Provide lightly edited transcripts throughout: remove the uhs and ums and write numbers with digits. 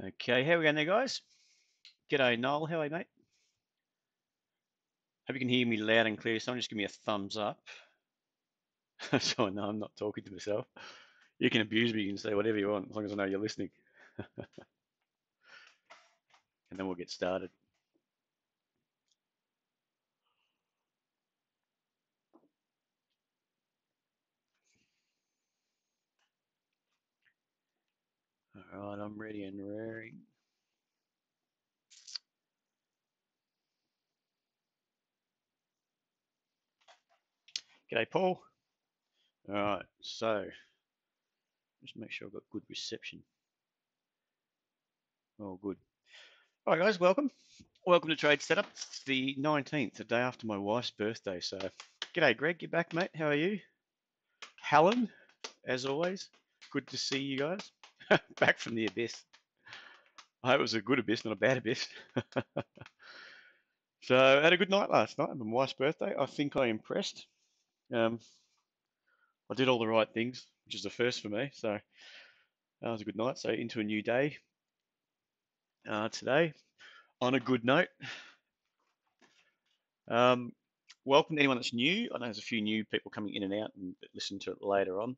Okay, how we going there, guys? G'day, Noel. How are you, mate? Hope you can hear me loud and clear. Someone just give me a thumbs up so I know I'm not talking to myself. You can abuse me, you can say whatever you want, as long as I know you're listening. And then we'll get started. All right, I'm ready and raring. G'day, Paul. All right, so just make sure I've got good reception. Oh, good. All right, guys, welcome. Welcome to Trade Setup. It's the 19th, the day after my wife's birthday. So, g'day, Greg. You back, mate? How are you? Helen, as always. Good to see you guys. Back from the abyss. I hope it was a good abyss, not a bad abyss. So I had a good night last night. My wife's birthday. I think I impressed. Um, I did all the right things, which is the first for me. So that was a good night. So into a new day today on a good note. Um, welcome to anyone that's new. I know there's a few new people coming in and out and listen to it later on.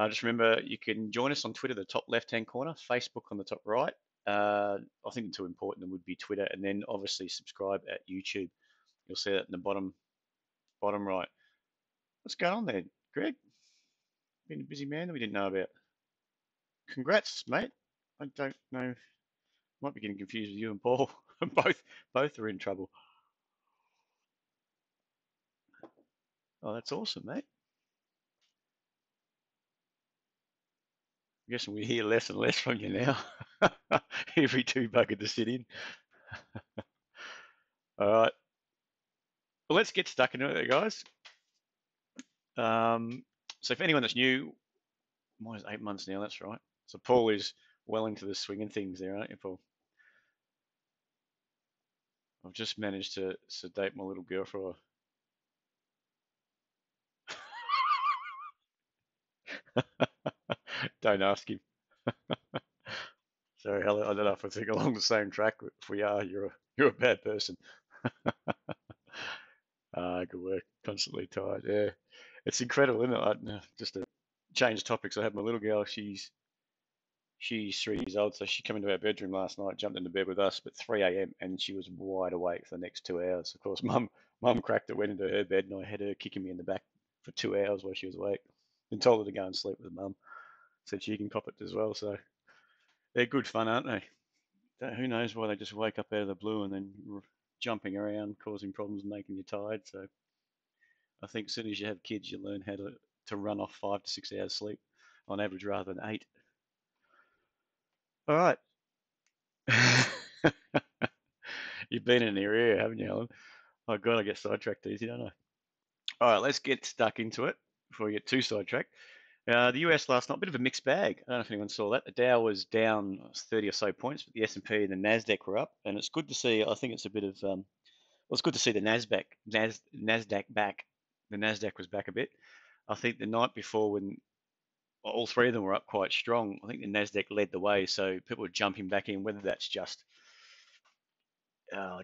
Just remember, you can join us on Twitter, the top left-hand corner, Facebook on the top right. I think the two important would be Twitter, and then obviously subscribe at YouTube. You'll see that in the bottom right. What's going on there, Greg? Been a busy man that we didn't know about. Congrats, mate. I don't know. Might be getting confused with you and Paul. both are in trouble. Oh, that's awesome, mate. I guess we hear less and less from you now. Every two bugger to sit in. All right. Well, let's get stuck into it, guys. So, for anyone that's new, mine is 8 months now. That's right. So, Paul is well into the swing of things there, aren't you, Paul? I've just managed to sedate my little girl for a. Don't ask him. Sorry, Helen. I don't know if I think along the same track. If we are, you're a bad person. Good work. Constantly tired. Yeah, it's incredible, isn't it? Just to change topics, I had my little girl. She's 3 years old, so she came into our bedroom last night, jumped into bed with us at 3 a.m. and she was wide awake for the next 2 hours. Of course, mum cracked it, went into her bed, and I had her kicking me in the back for 2 hours while she was awake, and told her to go and sleep with mum. Said she can cop it as well. So they're good fun, aren't they? Who knows why they just wake up out of the blue and then jumping around, causing problems, making you tired. So I think as soon as you have kids, you learn how to run off 5 to 6 hours sleep on average rather than 8. All right. You've been in the area, haven't you, Alan? Oh, God, I get sidetracked easy, don't I? All right, let's get stuck into it before we get too sidetracked. The US last night, a bit of a mixed bag. I don't know if anyone saw that. The Dow was down 30 or so points, but the S&P and the Nasdaq were up, and it's good to see. I think it's a bit of well, it's good to see the Nasdaq back. The Nasdaq was back a bit. I think the night before, when all three of them were up quite strong, I think the Nasdaq led the way, so people were jumping back in. Whether that's just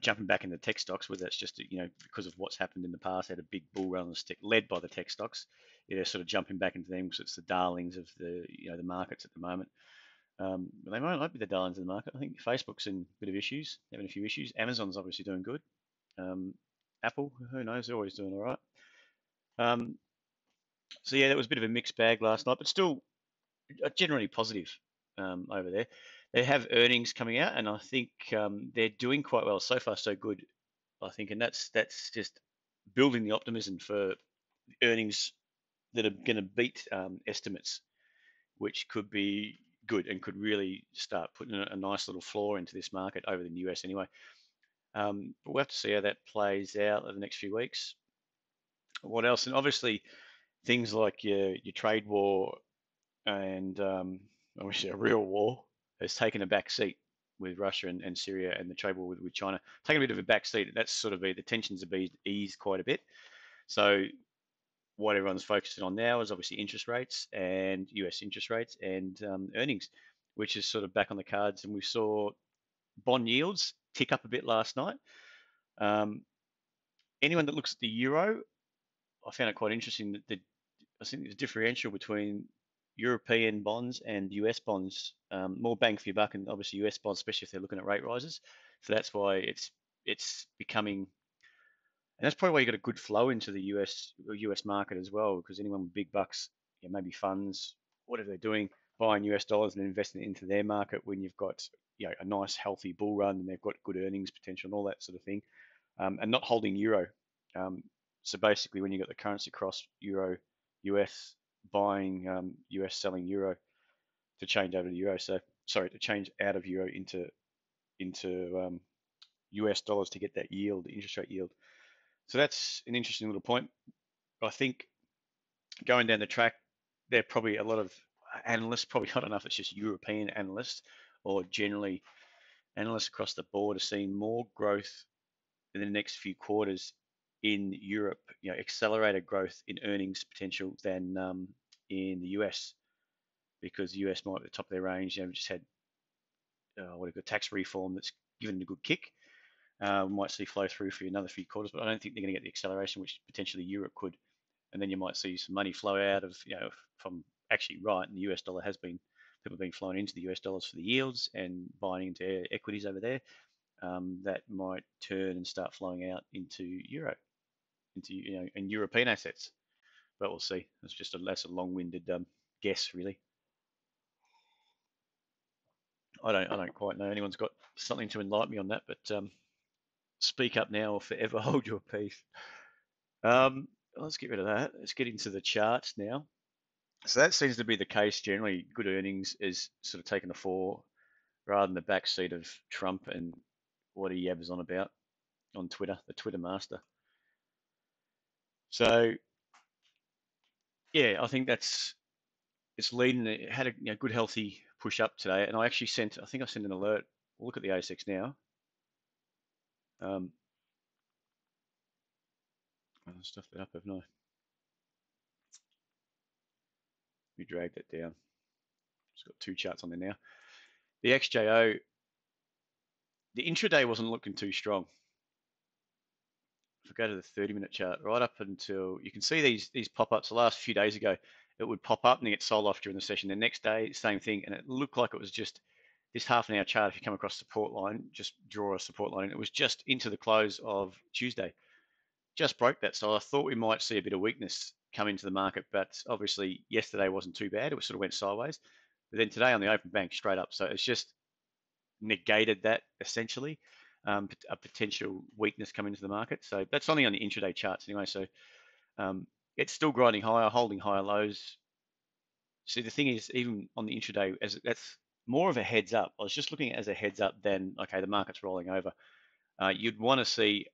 jumping back in the tech stocks, whether that's just because of what's happened in the past, had a big bull run on the stick led by the tech stocks. Yeah, they're sort of jumping back into them because it's the darlings of the markets at the moment. But they might not be the darlings of the market. I think Facebook's in a bit of issues, having a few issues. Amazon's obviously doing good. Apple, who knows, they're always doing all right. Um, so yeah, that was a bit of a mixed bag last night, but still generally positive over there. They have earnings coming out, and I think they're doing quite well so far. So good, I think, and that's just building the optimism for earnings that are going to beat estimates, which could be good and could really start putting a nice little floor into this market over in the US anyway. But we'll have to see how that plays out over the next few weeks. What else? And obviously, things like your trade war and obviously a real war has taken a back seat with Russia and Syria and the trade war with China. Taken a bit of a back seat. That's sort of the tensions have eased quite a bit. So what everyone's focusing on now is obviously interest rates and US interest rates and earnings. which is sort of back on the cards, and we saw bond yields tick up a bit last night. Um, anyone that looks at the euro, I found it quite interesting that I think there's a differential between European bonds and US bonds, more bang for your buck, and obviously US bonds, especially if they're looking at rate rises. So that's why it's becoming, and that's probably why you got a good flow into the US market as well, because anyone with big bucks, maybe funds, whatever they're doing, buying US dollars and investing it into their market when you've got a nice healthy bull run and they've got good earnings potential and all that sort of thing, and not holding euro. Um, so basically, when you got the currency cross euro, US buying US selling euro to change over to euro. So sorry, to change out of euro into US dollars to get that yield, interest rate yield. So that's an interesting little point. I think going down the track, there are probably a lot of analysts, probably I don't know if it's just European analysts or generally analysts across the board are seeing more growth in the next few quarters in Europe, accelerated growth in earnings potential than in the US, because the US might be at the top of their range. We just had what a good tax reform that's given it a good kick. We might see flow through for another few quarters, but I don't think they're going to get the acceleration which potentially Europe could. And then you might see some money flow out of, from actually right, and the US dollar has been, people have been flowing into the US dollars for the yields and buying into equities over there. That might turn and start flowing out into euro, into and European assets. But we'll see. It's just that's a long-winded guess, really. I don't quite know. Anyone's got something to enlighten me on that, but speak up now or forever hold your peace. Let's get rid of that. Let's get into the charts now. So that seems to be the case generally. Good earnings is sort of taking a fall rather than the backseat of Trump and what he yabs on about on Twitter, the Twitter master. So yeah, I think it's leading. It had a good healthy push up today, and I think I sent an alert. We'll look at the ASX now. I'll stuff that up, haven't I? Let me drag that down. It's got two charts on there now. The XJO, the intraday wasn't looking too strong. If we go to the 30-minute chart, right up until you can see these pop-ups. The last few days ago, it would pop up and then get sold off during the session. The next day, same thing, and it looked like it was just this half an hour chart. If you come across support line, just draw a support line. It was just into the close of Tuesday, just broke that. So I thought we might see a bit of weakness come into the market, but obviously yesterday wasn't too bad. It sort of went sideways, but then today on the open bank straight up. So it's just negated that essentially, a potential weakness coming into the market. So that's only on the intraday charts anyway. So it's still grinding higher, holding higher lows. See, the thing is, even on the intraday, that's more of a heads up. I was just looking at it as a heads up than, okay, the market's rolling over. You'd want to see,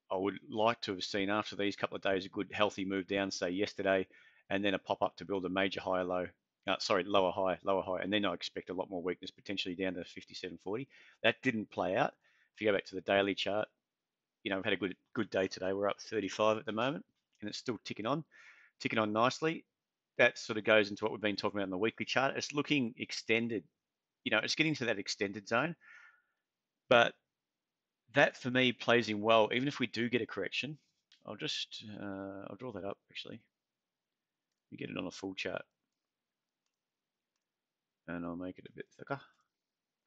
I would like to have seen after these couple of days, a good healthy move down, say yesterday, and then a pop up to build a major higher low. Lower high, and then I expect a lot more weakness, potentially down to 57.40. That didn't play out. If you go back to the daily chart, we've had a good day today. We're up 35 at the moment, and it's still ticking on nicely. That sort of goes into what we've been talking about in the weekly chart. It's looking extended. It's getting to that extended zone, but that for me plays in well. Even if we do get a correction, I'll draw that up actually. You get it on a full chart, and I'll make it a bit thicker. A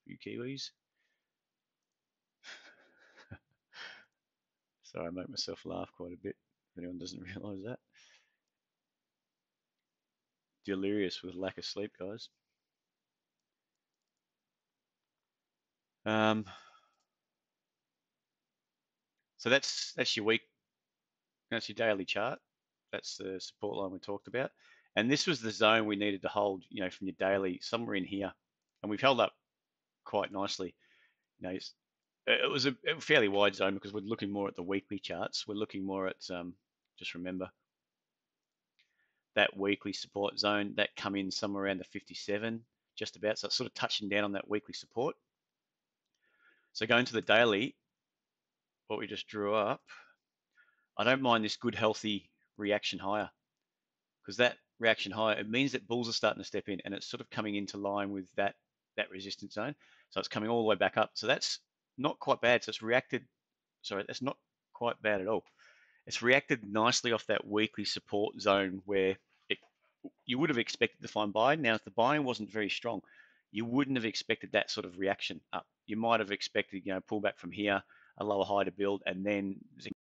few Kiwis. Sorry, I make myself laugh quite a bit. If anyone doesn't realise that. Delirious with lack of sleep, guys. So that's your week. That's your daily chart. That's the support line we talked about. And this was the zone we needed to hold, from your daily, somewhere in here. And we've held up quite nicely. It was a fairly wide zone because we're looking more at the weekly charts. We're looking more at, just remember, that weekly support zone that come in somewhere around the 57, just about. So it's sort of touching down on that weekly support. So going to the daily, what we just drew up, I don't mind this good, healthy reaction higher, because that reaction higher, it means that bulls are starting to step in, and it's sort of coming into line with that that resistance zone. So it's coming all the way back up. So that's not quite bad. So it's reacted, sorry, that's not quite bad at all. It's reacted nicely off that weekly support zone where it, you would have expected to find buying. Now, if the buying wasn't very strong, you wouldn't have expected that sort of reaction up. You might have expected, pull back from here, a lower high to build, and then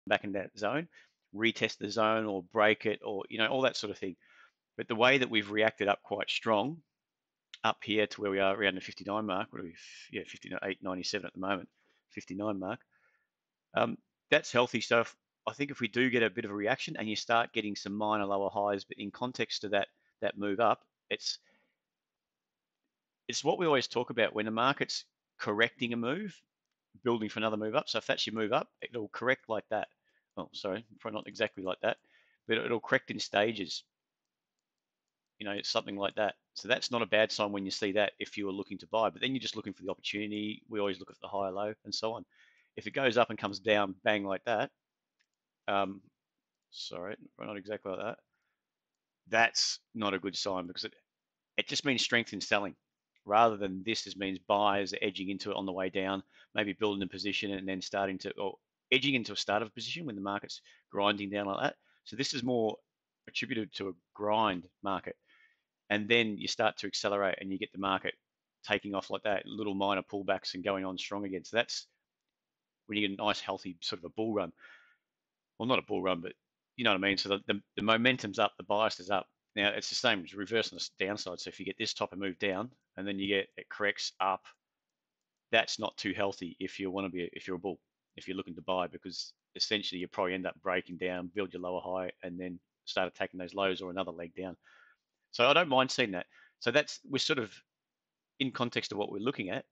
back in that zone, retest the zone or break it, or all that sort of thing. But the way that we've reacted up quite strong up here to where we are around the 59 mark, what are we? Yeah, 58.97 at the moment, 59 mark. That's healthy. So I think if we do get a bit of a reaction and you start getting some minor lower highs, but in context to that move up, it's what we always talk about when the market's correcting a move, building for another move up. So if that's your move up, it'll correct like that. Oh, sorry, probably not exactly like that, but it'll correct in stages. Something like that. So that's not a bad sign when you see that if you were looking to buy, but then you're just looking for the opportunity. We always look at the higher low and so on. If it goes up and comes down, bang, like that, sorry, not exactly like that, that's not a good sign because it just means strength in selling rather than this just means buyers are edging into it on the way down, maybe building a position and then starting to, or edging into a start of a position when the market's grinding down like that. So this is more attributed to a grind market. And then you start to accelerate and you get the market taking off like that, little minor pullbacks and going on strong again. So that's when you get a nice, healthy sort of a bull run. Well, not a bull run, but you know what I mean? So the momentum's up, the bias is up. Now, it's the same, it's reverse on the downside. So if you get this type of move down and then you get it corrects up, that's not too healthy if you want to be, if you're a bull, if you're looking to buy, because essentially you probably end up breaking down, build your lower high, and then start attacking those lows or another leg down. So I don't mind seeing that. So we're sort of in context of what we're looking at.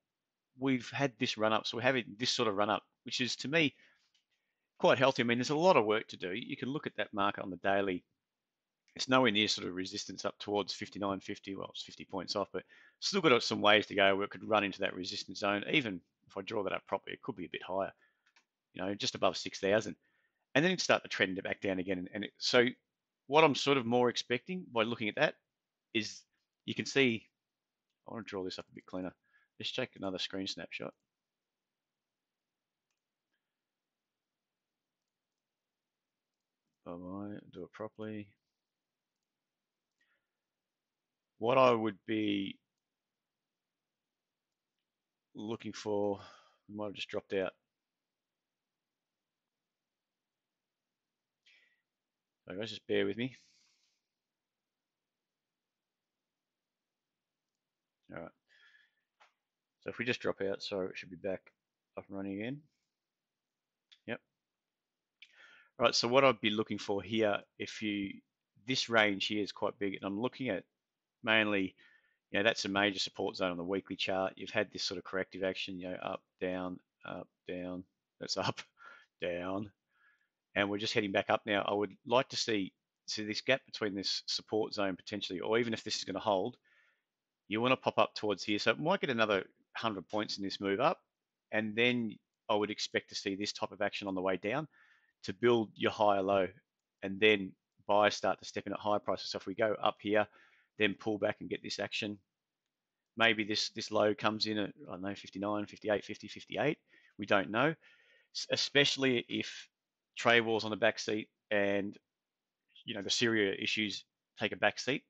We've had this run up, so we're having this sort of run up, which is to me quite healthy. I mean, there's a lot of work to do. You can look at that market on the daily. It's nowhere near sort of resistance up towards 59.50. Well, it's 50 points off, but still got some ways to go where it could run into that resistance zone. Even if I draw that up properly, it could be a bit higher, just above 6,000. And then start to trend it back down again. So what I'm sort of more expecting by looking at that is you can see, I want to draw this up a bit cleaner. Let's take another screen snapshot. I do it properly. What I would be looking for, might have just dropped out. So guys, just bear with me. All right. So if we just drop out, so it should be back up and running again. Yep. All right. So what I'd be looking for here, this range here is quite big, and I'm looking at mainly, that's a major support zone on the weekly chart. You've had this sort of corrective action, up, down, that's up, down, and we're just heading back up now. I would like to see this gap between this support zone potentially, or even if this is going to hold, you want to pop up towards here. So it might get another 100 points in this move up, and then I would expect to see this type of action on the way down to build your higher low, and then buyers start to step in at higher prices. So if we go up here, then pull back and get this action, maybe this low comes in at, I don't know, 59, 58, 50, 58. We don't know, especially if trade wars on the back seat and the Syria issues take a back seat.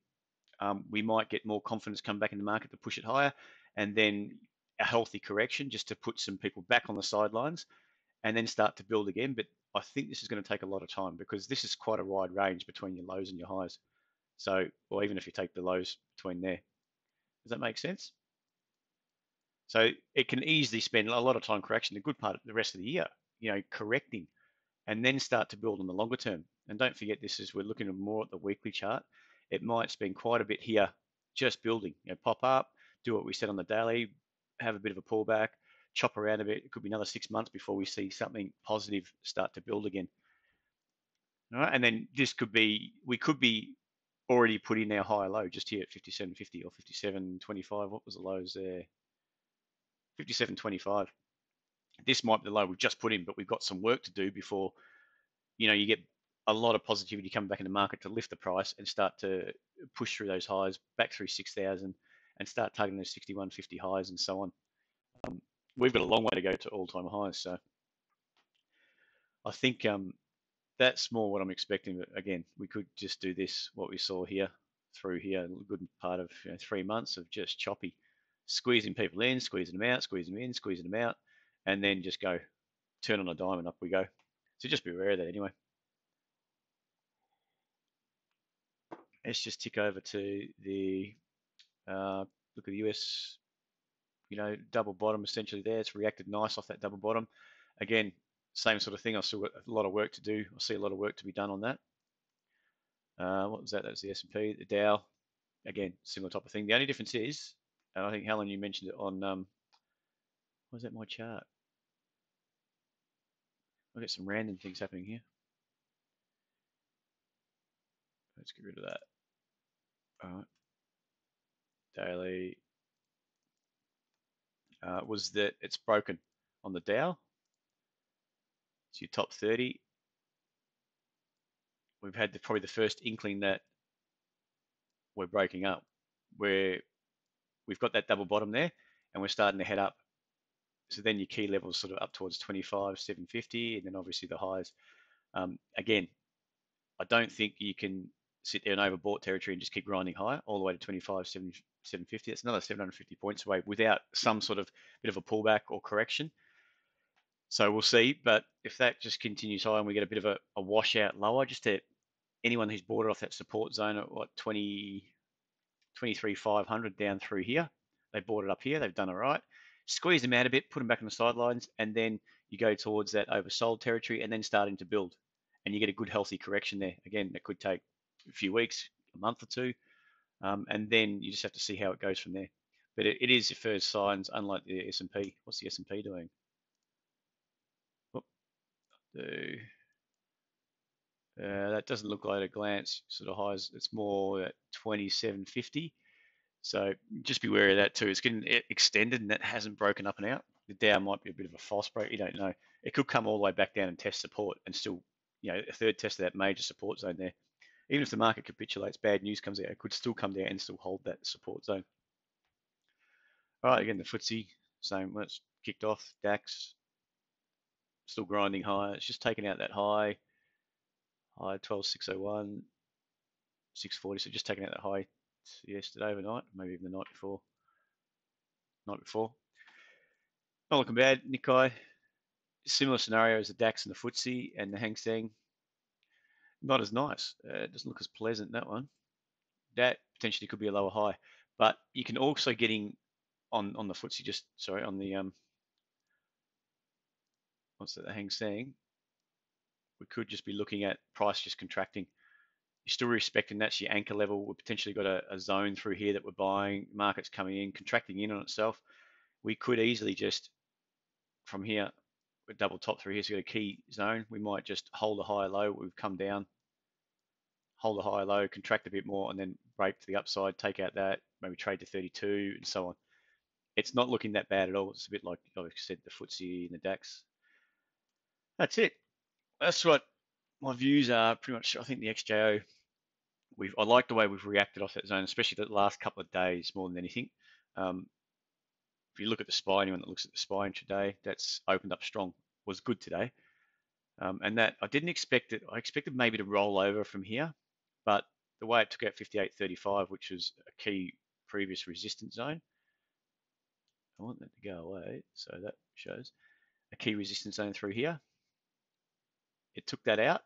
We might get more confidence come back in the market to push it higher, and then a healthy correction just to put some people back on the sidelines and then start to build again. But I think this is going to take a lot of time because this is quite a wide range between your lows and your highs. So, or even if you take the lows between there, does that make sense? So it can easily spend a lot of time correction, the good part of the rest of the year, correcting, and then start to build on the longer term. And don't forget, this is, we're looking at more at the weekly chart. It might spend quite a bit here just building, pop up, do what we said on the daily, have a bit of a pullback, chop around a bit. It could be another 6 months before we see something positive start to build again. All right, and then we could be already put in our higher low just here at 57.50 or 57.25. What was the lows there? 57.25. This might be the low we've just put in, but we've got some work to do before, you get a lot of positivity coming back in the market to lift the price and start to push through those highs back through 6,000 and start targeting those 61.50 highs and so on. We've got a long way to go to all-time highs, so I think that's more what I'm expecting. But again, we could just do this, what we saw here, through here, a good part of 3 months of just choppy, squeezing people in, squeezing them out, squeezing them in, squeezing them out, and then just go, turn on a dime and up we go. So just be aware of that anyway. Let's just tick over to the, look at the US, double bottom essentially there. It's reacted nice off that double bottom. Again, same sort of thing. I've still got a lot of work to do. I see a lot of work to be done on that. What was that? That was the S&P. The Dow, again, similar type of thing. The only difference is, and I think Helen, you mentioned it on, was that my chart? I've got some random things happening here. Let's get rid of that. All right. Daily was that it's broken on the Dow. It's your top 30. We've had probably the first inkling that we're breaking up, where we've got that double bottom there, and we're starting to head up. So then your key levels sort of up towards 25,750, and then obviously the highs. Again, I don't think you can sit there in overbought territory and just keep grinding higher all the way to 25,750. That's another 750 points away without some sort of bit of a pullback or correction. So we'll see. But if that just continues high and we get a bit of a washout lower, just to anyone who's bought it off that support zone at what 23,500 down through here, they bought it up here. They've done it right. Squeeze them out a bit, put them back on the sidelines, and then you go towards that oversold territory and then starting to build. And you get a good, healthy correction there. Again, that could take a few weeks, a month or two, and then you just have to see how it goes from there. But it is your first signs, unlike the S&P. What's the S&P doing? That doesn't look like at a glance sort of highs. It's more at 2750. So just be wary of that too. It's getting extended and that hasn't broken up and out. The Dow might be a bit of a false break. You don't know. It could come all the way back down and test support and still, a third test of that major support zone there. Even if the market capitulates, bad news comes out, it could still come down and still hold that support zone. All right, again, the FTSE, same. When it's kicked off, DAX, still grinding high. It's just taking out that high 12,601, 640. So just taking out that high yesterday overnight, maybe even the night before. Not looking bad. Nikkei, similar scenario as the DAX and the FTSE and the Hang Seng. Not as nice. It doesn't look as pleasant, that one. That potentially could be a lower high. But you can also get in on the FTSE, on the, what's that, the Hang Seng. We could just be looking at price just contracting. You're still respecting that's your anchor level. We've potentially got a zone through here that we're buying. Market's coming in, contracting in on itself. We could easily just, from here, we're double top through here, so we've got a key zone. We might just hold a higher low. We've come down, hold a higher low, contract a bit more, and then break to the upside, take out that, maybe trade to 32, and so on. It's not looking that bad at all. It's a bit like I said, the FTSE and the DAX. That's it. That's what my views are pretty much. I think the XJO, I like the way we've reacted off that zone, especially the last couple of days more than anything. If you look at the SPY, anyone that looks at the SPY intraday, that's opened up strong, was good today. And that I didn't expect it. I expected maybe to roll over from here, but the way it took out 58.35, which was a key previous resistance zone, I want that to go away. So that shows a key resistance zone through here. It took that out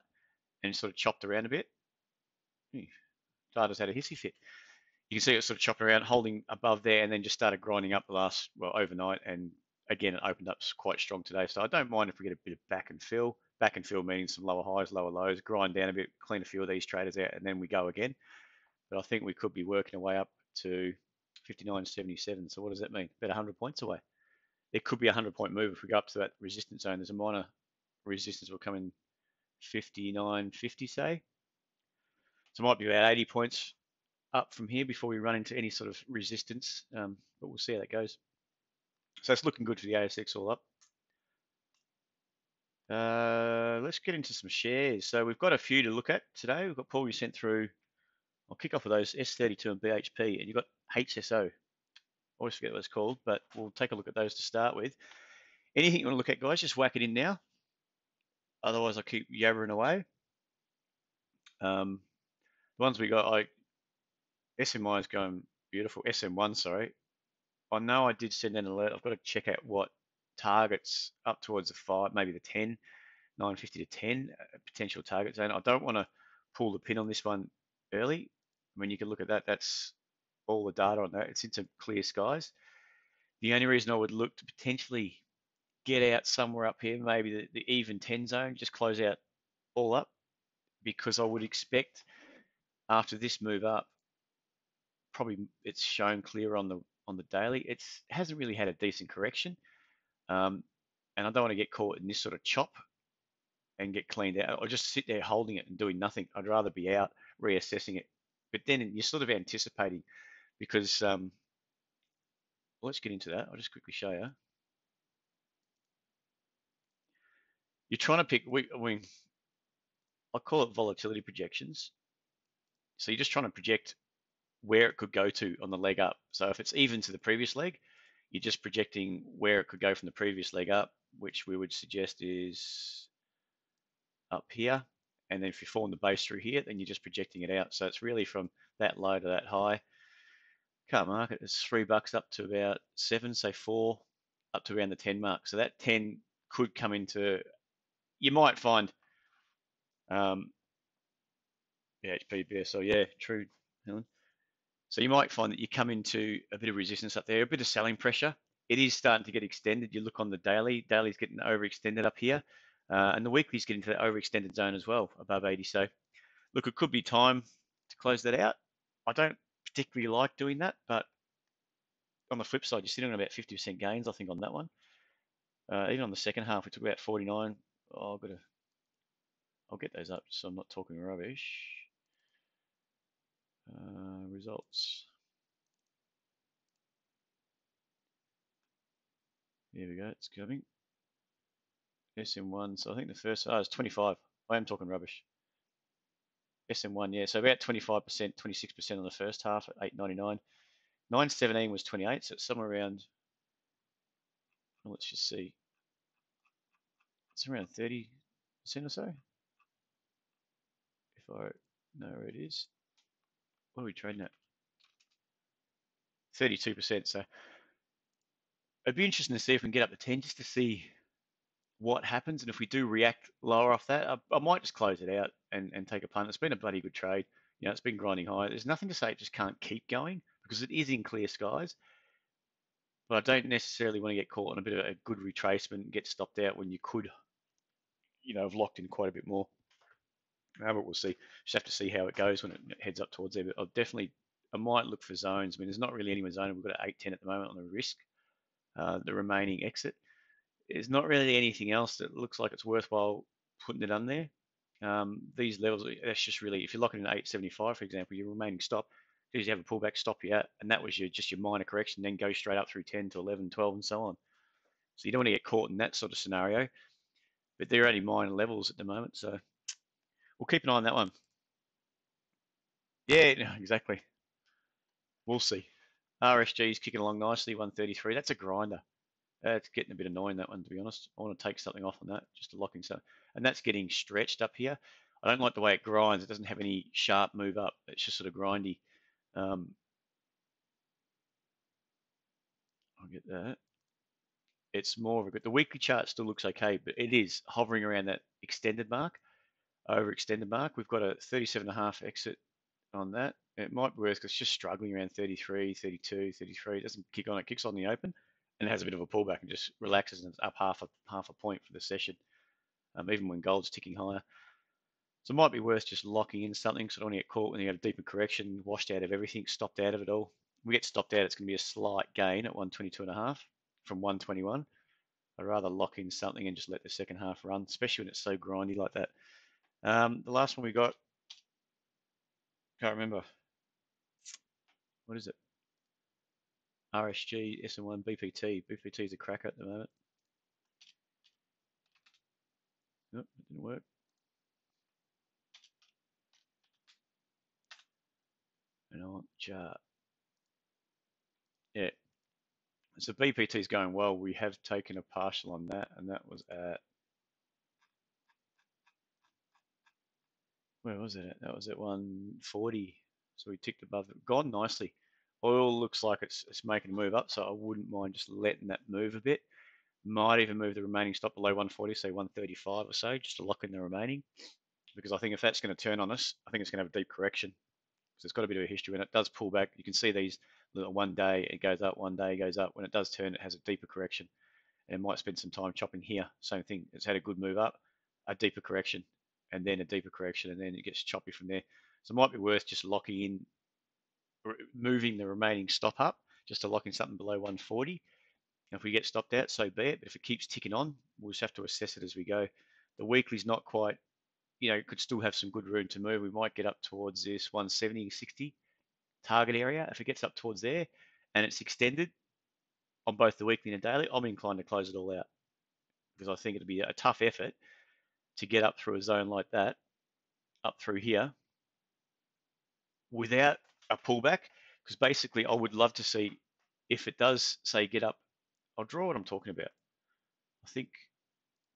and sort of chopped around a bit. Data's had a hissy fit. You can see it sort of chopping around, holding above there, and then just started grinding up overnight. And again, it opened up quite strong today. So I don't mind if we get a bit of back and fill. Back and fill means some lower highs, lower lows, grind down a bit, clean a few of these traders out, and then we go again. But I think we could be working our way up to 59.77. So what does that mean? About 100 points away. It could be a 100-point move if we go up to that resistance zone. There's a minor resistance will come in 59.50, say. So it might be about 80 points up from here before we run into any sort of resistance, but we'll see how that goes. So it's looking good for the ASX all up. Let's get into some shares. So we've got a few to look at today. We've got Paul, you sent through. I'll kick off with those S32 and BHP, and you've got HSO. always forget what it's called, but we'll take a look at those to start with. Anything you want to look at, guys, just whack it in now. Otherwise, I'll keep yabbering away. The ones we got, like SMI is going beautiful. SM1, sorry. I know I did send an alert. I've got to check out what targets up towards the 5, maybe the 10, 950 to 10 potential target zone. I don't want to pull the pin on this one early. I mean, you can look at that. That's all the data on that. It's into clear skies. The only reason I would look to potentially get out somewhere up here, maybe the even 10 zone, just close out all up, because I would expect after this move up, probably it's shown clear on the daily. It hasn't really had a decent correction, and I don't want to get caught in this sort of chop and get cleaned out. Or just sit there holding it and doing nothing. I'd rather be out reassessing it. But then you're sort of anticipating, because let's get into that. I'll just quickly show you. You're trying to pick. I call it volatility projections. So you're just trying to project where it could go to on the leg up. So if it's even to the previous leg, you're just projecting where it could go from the previous leg up, which we would suggest is up here. And then if you form the base through here, then you're just projecting it out. So it's really from that low to that high. Current market is $3 up to about 7, say 4, up to around the 10 mark. So that 10 could come into, you might find, yeah, HPBS. So yeah, true, Helen. So you might find that you come into a bit of resistance up there, a bit of selling pressure. It is starting to get extended. You look on the daily, daily's getting overextended up here, and the weekly's getting to that overextended zone as well, above 80. So look, it could be time to close that out. I don't particularly like doing that, but on the flip side, you're sitting on about 50% gains, I think, on that one. Even on the second half, we took about 49. Oh, I'll get those up so I'm not talking rubbish. Results. Here we go, it's coming. SM1, so I think the first, it's 25. I am talking rubbish. SM1, yeah, so about 25%, 26% on the first half at 899. 917 was 28, so it's somewhere around, well, let's just see, it's around 30% or so. If I know where it is. What are we trading at? 32%, so it'd be interesting to see if we can get up to 10 just to see what happens. And if we do react lower off that, I might just close it out and take a punt. It's been a bloody good trade. You know, it's been grinding high. There's nothing to say it just can't keep going, because it is in clear skies. But I don't necessarily want to get caught on a bit of a good retracement and get stopped out when you could, have locked in quite a bit more. But we'll see. Just have to see how it goes when it heads up towards there. But I might look for zones. I mean, there's not really any zone. We've got an 810 at the moment on the risk, the remaining exit. There's not really anything else that looks like it's worthwhile putting it on there. These levels, that's just really, if you're locking in 875, for example, your remaining stop, because you have a pullback, stop you out, and that was just your minor correction, then go straight up through 10 to 11, 12, and so on. So you don't want to get caught in that sort of scenario, but they're only minor levels at the moment, so we'll keep an eye on that one. Yeah, no, exactly. We'll see. RSG is kicking along nicely, 133. That's a grinder. It's getting a bit annoying, that one, to be honest. I want to take something off on that, just to lock in something. And that's getting stretched up here. I don't like the way it grinds. It doesn't have any sharp move up. It's just sort of grindy. I'll get that. It's more of a good. The weekly chart still looks okay, but it is hovering around that extended mark, overextended mark. We've got a 37.5 exit on that. It might be worse because it's just struggling around 33, 32, 33. It doesn't kick on. It kicks on the open, and it has a bit of a pullback and just relaxes, and it's up half a point for the session, even when gold's ticking higher. So it might be worth just locking in something so I don't want to get caught when you have a deeper correction, washed out of everything, stopped out of it all. When we get stopped out, it's going to be a slight gain at 122.5 from 121. I'd rather lock in something and just let the second half run, especially when it's so grindy like that. The last one we got, can't remember. What is it? RSG, SM1, BPT. BPT is a cracker at the moment. Nope, it didn't work. And on chart. Yeah. So BPT is going well. We have taken a partial on that, and that was at, where was it at? That was at 140. So we ticked above it. Gone nicely. Oil looks like it's making a move up, so I wouldn't mind just letting that move a bit. Might even move the remaining stop below 140, say 135 or so, just to lock in the remaining. Because I think if that's going to turn on us, I think it's going to have a deep correction. Because it's got a bit of a history when it does pull back. You can see these little, one day it goes up, one day it goes up. When it does turn, it has a deeper correction. And it might spend some time chopping here. Same thing. It's had a good move up, a deeper correction, and then a deeper correction, and then it gets choppy from there. So it might be worth just locking in, moving the remaining stop up, just to lock in something below 140. If we get stopped out, so be it. But if it keeps ticking on, we'll just have to assess it as we go. The weekly's not quite, could still have some good room to move. We might get up towards this 170, 60 target area. If it gets up towards there and it's extended on both the weekly and the daily, I'm inclined to close it all out, because I think it'd be a tough effort to get up through a zone like that, up through here, without a pullback. Because basically, I would love to see, if it does, say, get up, I'll draw what I'm talking about. I think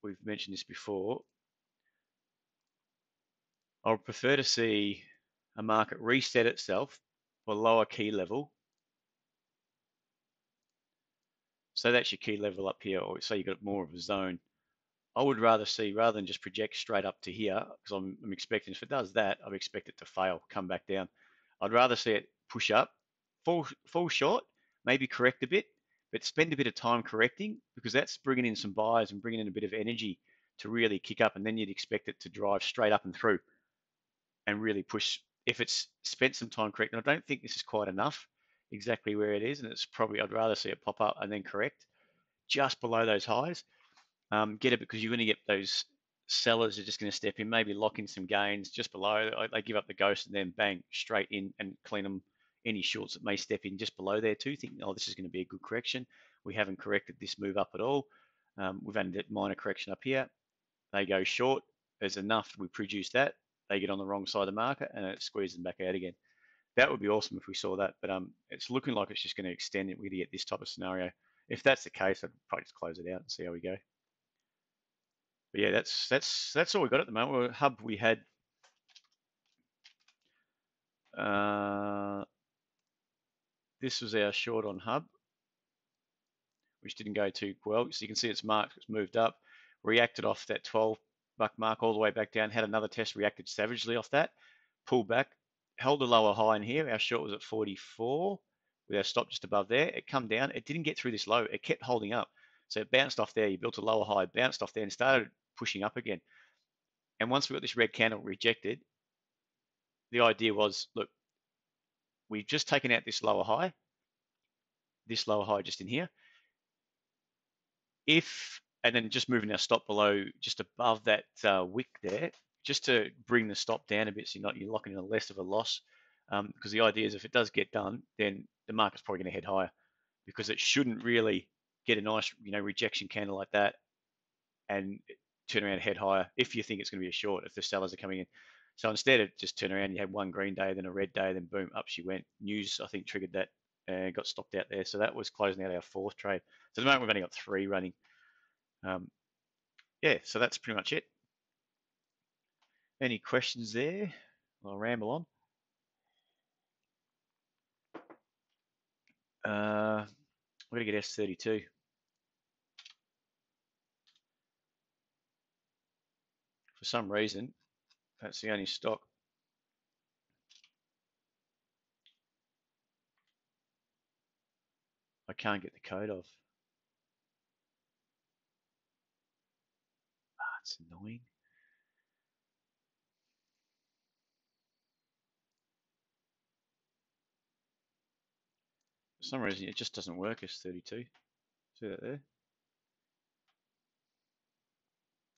we've mentioned this before. I would prefer to see a market reset itself below a key level. So that's your key level up here, or say you've got more of a zone. I would rather see, rather than just project straight up to here, because I'm expecting, if it does that, I expect it to fail, come back down. I'd rather see it push up, fall short, maybe correct a bit, but spend a bit of time correcting, because that's bringing in some buyers and bringing in a bit of energy to really kick up, and then you'd expect it to drive straight up and through and really push. If it's spent some time correcting, I don't think this is quite enough exactly where it is, and it's probably, I'd rather see it pop up and then correct just below those highs. Get it, because you're going to get those sellers are just going to step in, maybe lock in some gains just below. They give up the ghost and then bang, straight in and clean them. Any shorts that may step in just below there too, think, oh, this is going to be a good correction. We haven't corrected this move up at all. We've had a minor correction up here. They go short. There's enough. We produce that. They get on the wrong side of the market and it squeezes them back out again. That would be awesome if we saw that, but it's looking like it's just going to extend it. We're going to get this type of scenario. If that's the case, I'd probably just close it out and see how we go. But yeah, that's all we got at the moment. Well, Hub, we had this was our short on Hub, which didn't go too well. So you can see it's marked, it's moved up, reacted off that 12 buck mark all the way back down, had another test, reacted savagely off that, pulled back, held a lower high in here. Our short was at 44 with our stop just above there. It come down, it didn't get through this low, it kept holding up. So it bounced off there, you built a lower high, bounced off there and started pushing up again. And once we got this red candle rejected, the idea was, look, we've just taken out this lower high just in here. And then just moving our stop below, just above that wick there, just to bring the stop down a bit, so you're locking in a less of a loss. Because the idea is, if it does get done, then the market's probably going to head higher, because it shouldn't really get a nice, rejection candle like that and turn around and head higher if you think it's going to be a short, if the sellers are coming in. So instead of just turn around, you had one green day, then a red day, then boom, up she went. News, I think, triggered that and got stopped out there. So that was closing out our fourth trade. So at the moment, we've only got 3 running. Yeah, so that's pretty much it. Any questions there? I'll ramble on. We're going to get S32. For some reason, that's the only stock. I can't get the code of. It's annoying. For some reason, it just doesn't work, S32. See that there?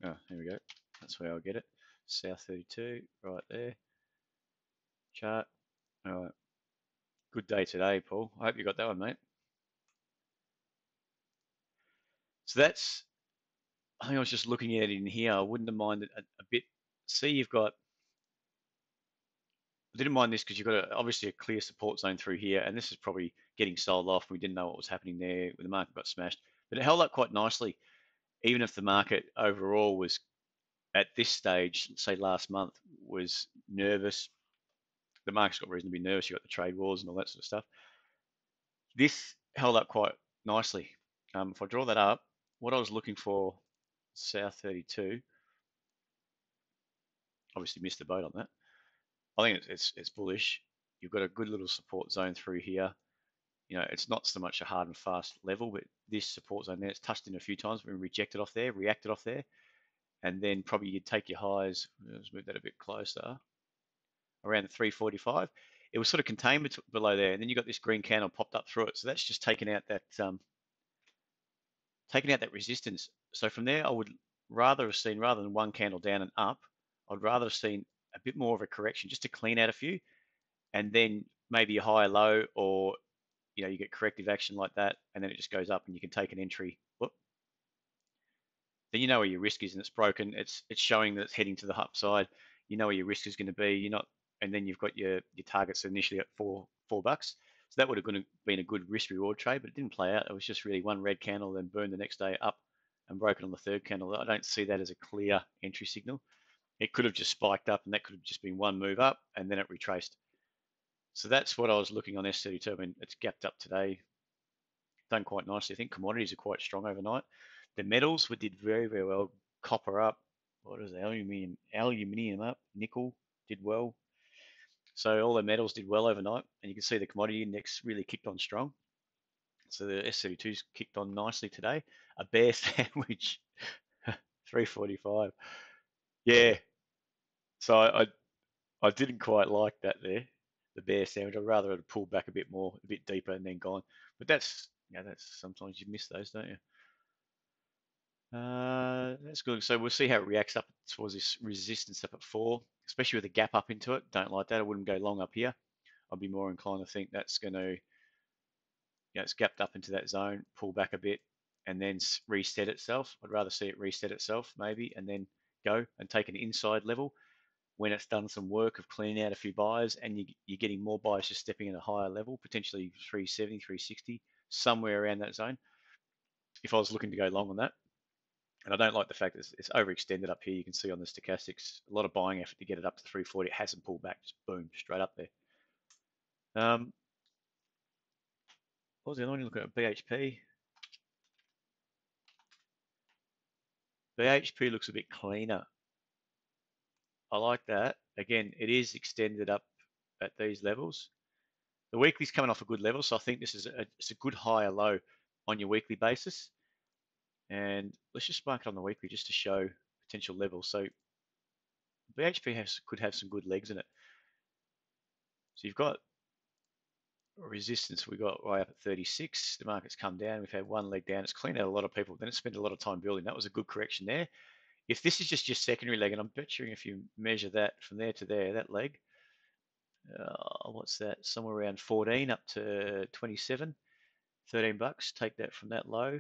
Oh, here we go. That's where I'll get it. South 32, right there. Chart. All right. Good day today, Paul. I hope you got that one, mate. So that's, I think I was just looking at it in here. I wouldn't have minded a bit. See, you've got, I didn't mind this because you've got obviously a clear support zone through here, and this is probably getting sold off. We didn't know what was happening there when the market got smashed, but it held up quite nicely, even if the market overall was at this stage, say last month, was nervous. The market's got reason to be nervous. You've got the trade wars and all that sort of stuff. This held up quite nicely. If I draw that up, what I was looking for, South 32, obviously missed the boat on that. I think it's bullish. You've got a good little support zone through here. You know, it's not so much a hard and fast level, but this support zone there, it's touched in a few times, been rejected off there, reacted off there, and then probably you'd take your highs. Let's move that a bit closer, around the 345. It was sort of contained below there, and then you got this green candle popped up through it. So that's just taking out that resistance. So from there, I would rather have seen, rather than one candle down and up, I'd rather have seen a bit more of a correction just to clean out a few, and then maybe a higher low, or you get corrective action like that, and then it just goes up, and you can take an entry. Whoop. Then you know where your risk is, and it's broken. It's showing that it's heading to the upside. You know where your risk is going to be. You're not, and then you've got your targets initially at $4. So that would have been a good risk reward trade, but it didn't play out. It was just really one red candle, then burned the next day up and broken on the third candle. I don't see that as a clear entry signal. It could have just spiked up, and that could have just been one move up, and then it retraced. So that's what I was looking on S32. I mean, it's gapped up today, done quite nicely. I think commodities are quite strong overnight. The metals did very, very well. Copper up. What is it? Aluminium up. Nickel did well. So all the metals did well overnight, and you can see the commodity index really kicked on strong. So the S32's kicked on nicely today. A bear sandwich, 345. Yeah. So I didn't quite like that there, the bear sandwich. I'd rather have pulled back a bit more, a bit deeper, and then gone. But that's sometimes you miss those, don't you? That's good. So we'll see how it reacts up towards this resistance up at 4, especially with a gap up into it. Don't like that. I wouldn't go long up here. I'd be more inclined to think that's going to, it's gapped up into that zone, pull back a bit, and then reset itself. I'd rather see it reset itself maybe, and then go and take an inside level when it's done some work of cleaning out a few buyers, and you're getting more buyers just stepping in a higher level, potentially 370, 360, somewhere around that zone. If I was looking to go long on that. And I don't like the fact that it's overextended up here. You can see on the stochastics, a lot of buying effort to get it up to 340. It hasn't pulled back, just boom, straight up there. What was the other one? Looking at BHP. BHP looks a bit cleaner. I like that. Again, it is extended up at these levels. The weekly's coming off a good level, so I think this is it's a good higher low on your weekly basis. And let's just mark it on the weekly just to show potential levels. So BHP could have some good legs in it. So you've got resistance, we got right up at 36. The market's come down. We've had one leg down. It's cleaned out a lot of people. Then it spent a lot of time building. That was a good correction there. If this is just your secondary leg, and I'm betting if you measure that from there to there, that leg, what's that? Somewhere around 14 up to 27, $13. Take that from that low.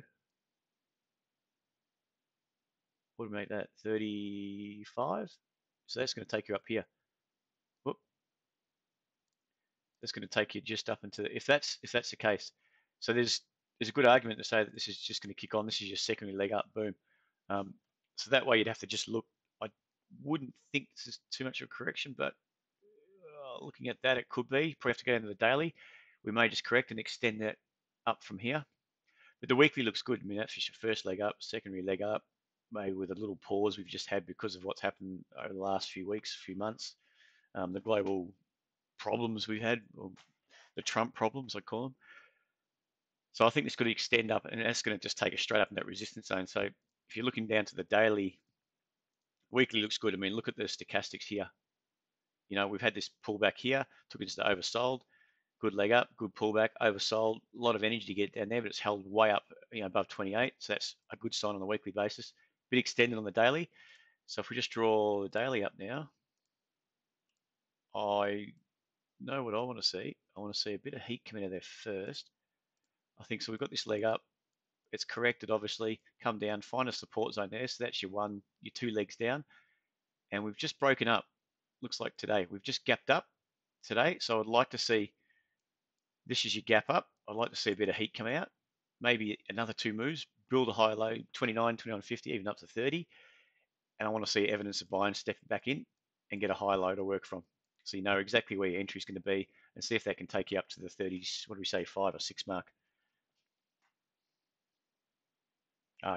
What would make that? 35. So that's going to take you up here. Whoop. That's going to take you just up into if that's the case. So there's a good argument to say that this is just going to kick on. This is your secondary leg up, boom. So that way you'd have to just look. I wouldn't think this is too much of a correction, but looking at that, it could be. Probably have to go into the daily. We may just correct and extend that up from here. But the weekly looks good. I mean, that's just your first leg up, secondary leg up, maybe with a little pause we've just had because of what's happened over the last few weeks, few months. The global problems we've had, or the Trump problems, I call them. So I think this could extend up, and that's going to just take us straight up in that resistance zone. So if you're looking down to the daily, weekly looks good. I mean, look at the stochastics here. We've had this pullback here, took us to oversold, good leg up, good pullback, oversold, a lot of energy to get down there, but it's held way up, above 28. So that's a good sign on the weekly basis. Bit extended on the daily. So if we just draw the daily up now, I know what I want to see. I want to see a bit of heat coming out of there first. I think so. We've got this leg up. It's corrected, obviously. Come down, find a support zone there. So that's your two legs down. And we've just broken up. Looks like today. We've just gapped up today. So I'd like to see this is your gap up. I'd like to see a bit of heat come out, maybe another two moves, build a high low, 29, 29.50, even up to 30. And I want to see evidence of buying stepping back in and get a high low to work from. So you know exactly where your entry is going to be and see if that can take you up to the 30s, what do we say, 5 or 6 mark.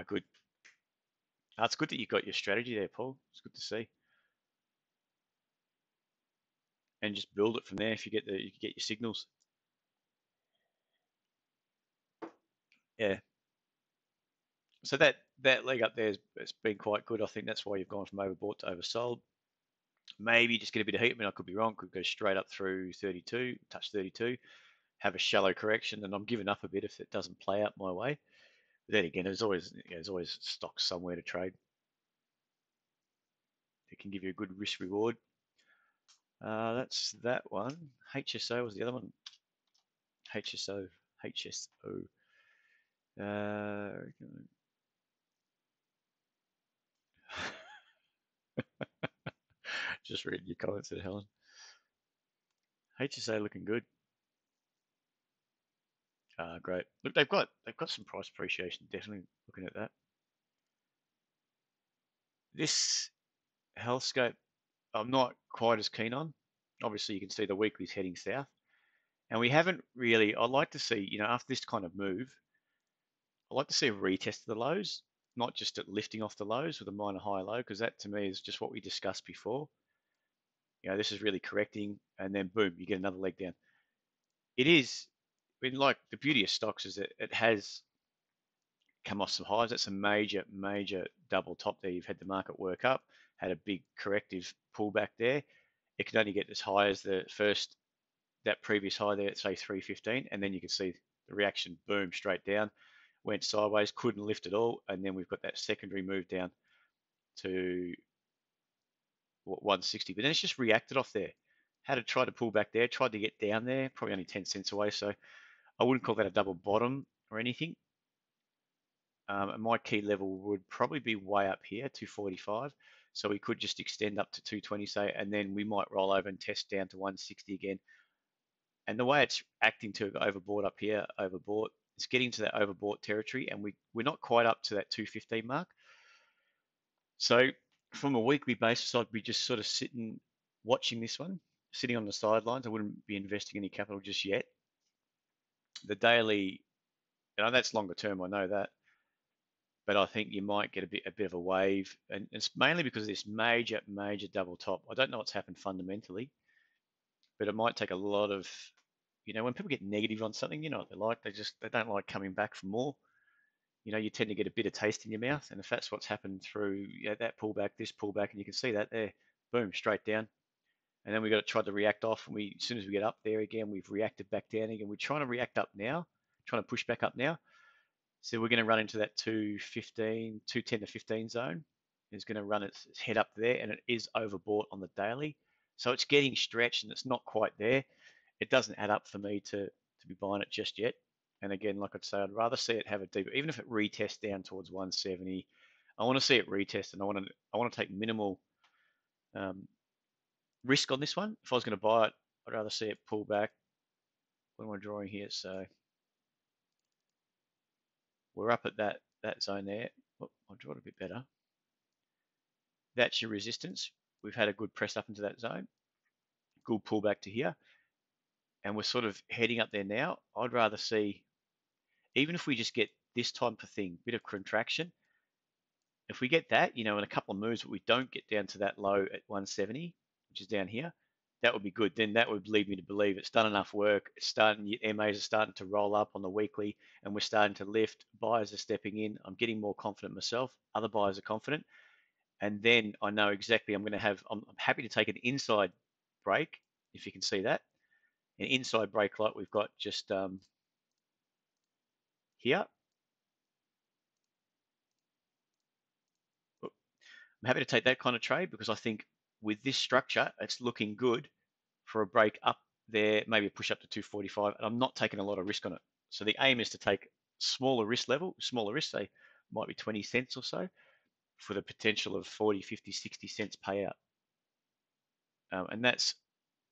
Good. It's good that you got your strategy there, Paul. It's good to see. And just build it from there if you get your signals. Yeah. So that leg up there it's been quite good. I think that's why you've gone from overbought to oversold. Maybe just get a bit of heat. I mean, I could be wrong. Could go straight up through 32, touch 32, have a shallow correction, and I'm giving up a bit if it doesn't play out my way. But then again, there's always stocks somewhere to trade. It can give you a good risk reward. That's that one. HSO was the other one. HSO. Uh, just reading your comments there, Helen. HSO looking good. Great. Look, they've got some price appreciation. Definitely looking at that. This Healthscope, I'm not quite as keen on. Obviously, you can see the weekly's heading south, and we haven't really. I'd like to see, after this kind of move, I'd like to see a retest of the lows, not just at lifting off the lows with a minor high low, because that to me is just what we discussed before. This is really correcting, and then boom, you get another leg down. It is, I mean, like the beauty of stocks is that it has come off some highs. That's a major, major double top there. You've had the market work up, had a big corrective pullback there. It can only get as high as that previous high there at say 315, and then you can see the reaction, boom, straight down, went sideways, couldn't lift at all, and then we've got that secondary move down to 160. But then it's just reacted off there. Had to try to pull back there, tried to get down there, probably only 10 cents away. So I wouldn't call that a double bottom or anything. And my key level would probably be way up here, 245. So we could just extend up to 220, say, and then we might roll over and test down to 160 again. And the way it's acting to overbought up here, overbought, it's getting to that overbought territory, and we're not quite up to that 215 mark. So from a weekly basis, I'd be just sort of sitting, watching this one, sitting on the sidelines. I wouldn't be investing any capital just yet. The daily, that's longer term, I know that, but I think you might get a bit of a wave, and it's mainly because of this major, major double top. I don't know what's happened fundamentally, but it might take a lot of, when people get negative on something, you know what they're like. They don't like coming back for more. You tend to get a bitter taste in your mouth, and if that's what's happened through that pullback, this pullback, and you can see that there, boom, straight down, and then we got to try to react off, and as soon as we get up there again, we've reacted back down again. We're trying to react up now, trying to push back up now. So we're going to run into that 215, 210 to 15 zone. It's going to run its head up there, and it is overbought on the daily. So it's getting stretched, and it's not quite there. It doesn't add up for me to be buying it just yet. And again, like I'd say, I'd rather see it have a deeper, even if it retests down towards 170. I want to see it retest, and I want to take minimal risk on this one. If I was going to buy it, I'd rather see it pull back. What am I drawing here? So we're up at that zone there. Oh, I'll draw it a bit better. That's your resistance. We've had a good press up into that zone. Good pullback to here. And we're sort of heading up there now. I'd rather see, even if we just get this type of thing, bit of contraction, if we get that, in a couple of moves, but we don't get down to that low at 170, which is down here, that would be good. Then that would lead me to believe it's done enough work. It's starting, MAs are starting to roll up on the weekly, and we're starting to lift. Buyers are stepping in. I'm getting more confident myself. Other buyers are confident. And then I know exactly I'm happy to take an inside break, if you can see that. An inside break like we've got just here. I'm happy to take that kind of trade because I think with this structure, it's looking good for a break up there, maybe a push up to 245, and I'm not taking a lot of risk on it. So the aim is to take smaller risk, say might be 20 cents or so for the potential of 40, 50, 60 cents payout. And that's,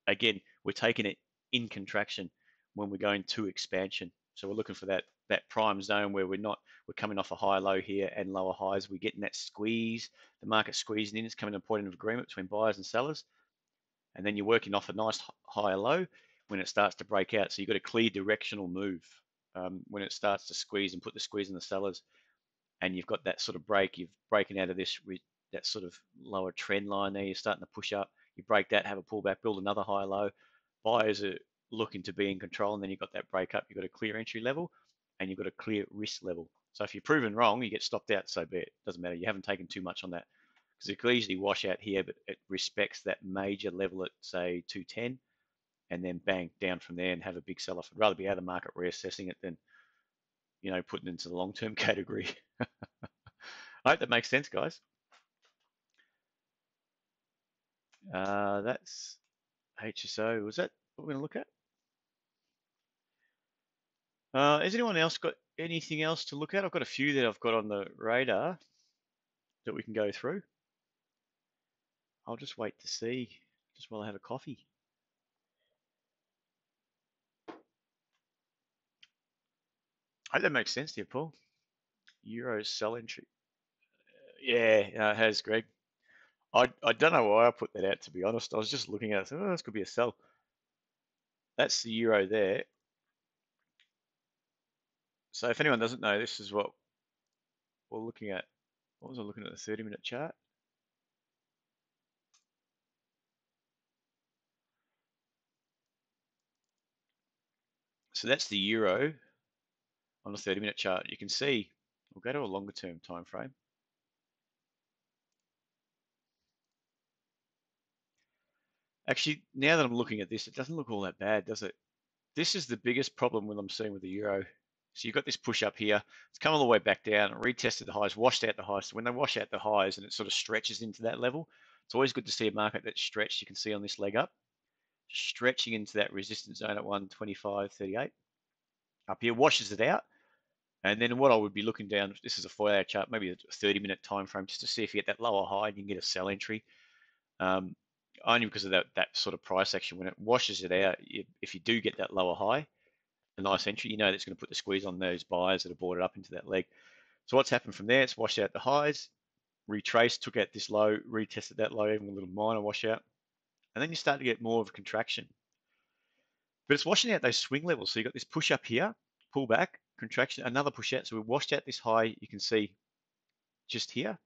again, we're taking it in contraction when we're going to expansion. So we're looking for that prime zone where we're coming off a high low here and lower highs. We're getting that squeeze, the market squeezing in. It's coming to a point of agreement between buyers and sellers. And then you're working off a nice higher low when it starts to break out. So you've got a clear directional move when it starts to squeeze and put the squeeze on the sellers. And you've got that sort of break. You've breaking out of that sort of lower trend line there. You're starting to push up. You break that, have a pullback, build another high low. Buyers are looking to be in control, and then you've got that break up. You've got a clear entry level, and you've got a clear risk level. So if you're proven wrong, you get stopped out. So be it. Doesn't matter. You haven't taken too much on that because it could easily wash out here, but it respects that major level at say 210, and then bang down from there and have a big sell-off. I'd rather be out of the market reassessing it than putting it into the long-term category. I hope that makes sense, guys. That's HSO. Was that what we're going to look at? Has anyone else got anything else to look at? I've got a few that I've got on the radar that we can go through. I'll just wait to see, just while I have a coffee. I hope that makes sense to you, Paul. Euro sell entry. Yeah, it has, Greg. I don't know why I put that out, to be honest. I was just looking at it, oh, this could be a sell. That's the euro there. So if anyone doesn't know, this is what we're looking at. What was I looking at, the 30-minute chart? So that's the euro on the 30-minute chart. You can see, we'll go to a longer term time frame. Actually, now that I'm looking at this, it doesn't look all that bad, does it? This is the biggest problem when I'm seeing with the euro. So you've got this push up here. It's come all the way back down, retested the highs, washed out the highs. So when they wash out the highs and it sort of stretches into that level, it's always good to see a market that's stretched. You can see on this leg up, stretching into that resistance zone at 125.38. Up here, washes it out. And then what I would be looking down, this is a 4-hour chart, maybe a 30-minute time frame, just to see if you get that lower high and you can get a sell entry. Only because of that sort of price action. When it washes it out, if you do get that lower high, a nice entry, you know that's going to put the squeeze on those buyers that have bought it up into that leg. So what's happened from there? It's washed out the highs, retraced, took out this low, retested that low, even a little minor washout, and then you start to get more of a contraction. But it's washing out those swing levels. So you've got this push up here, pull back, contraction, another push out. So we washed out this high, you can see just here.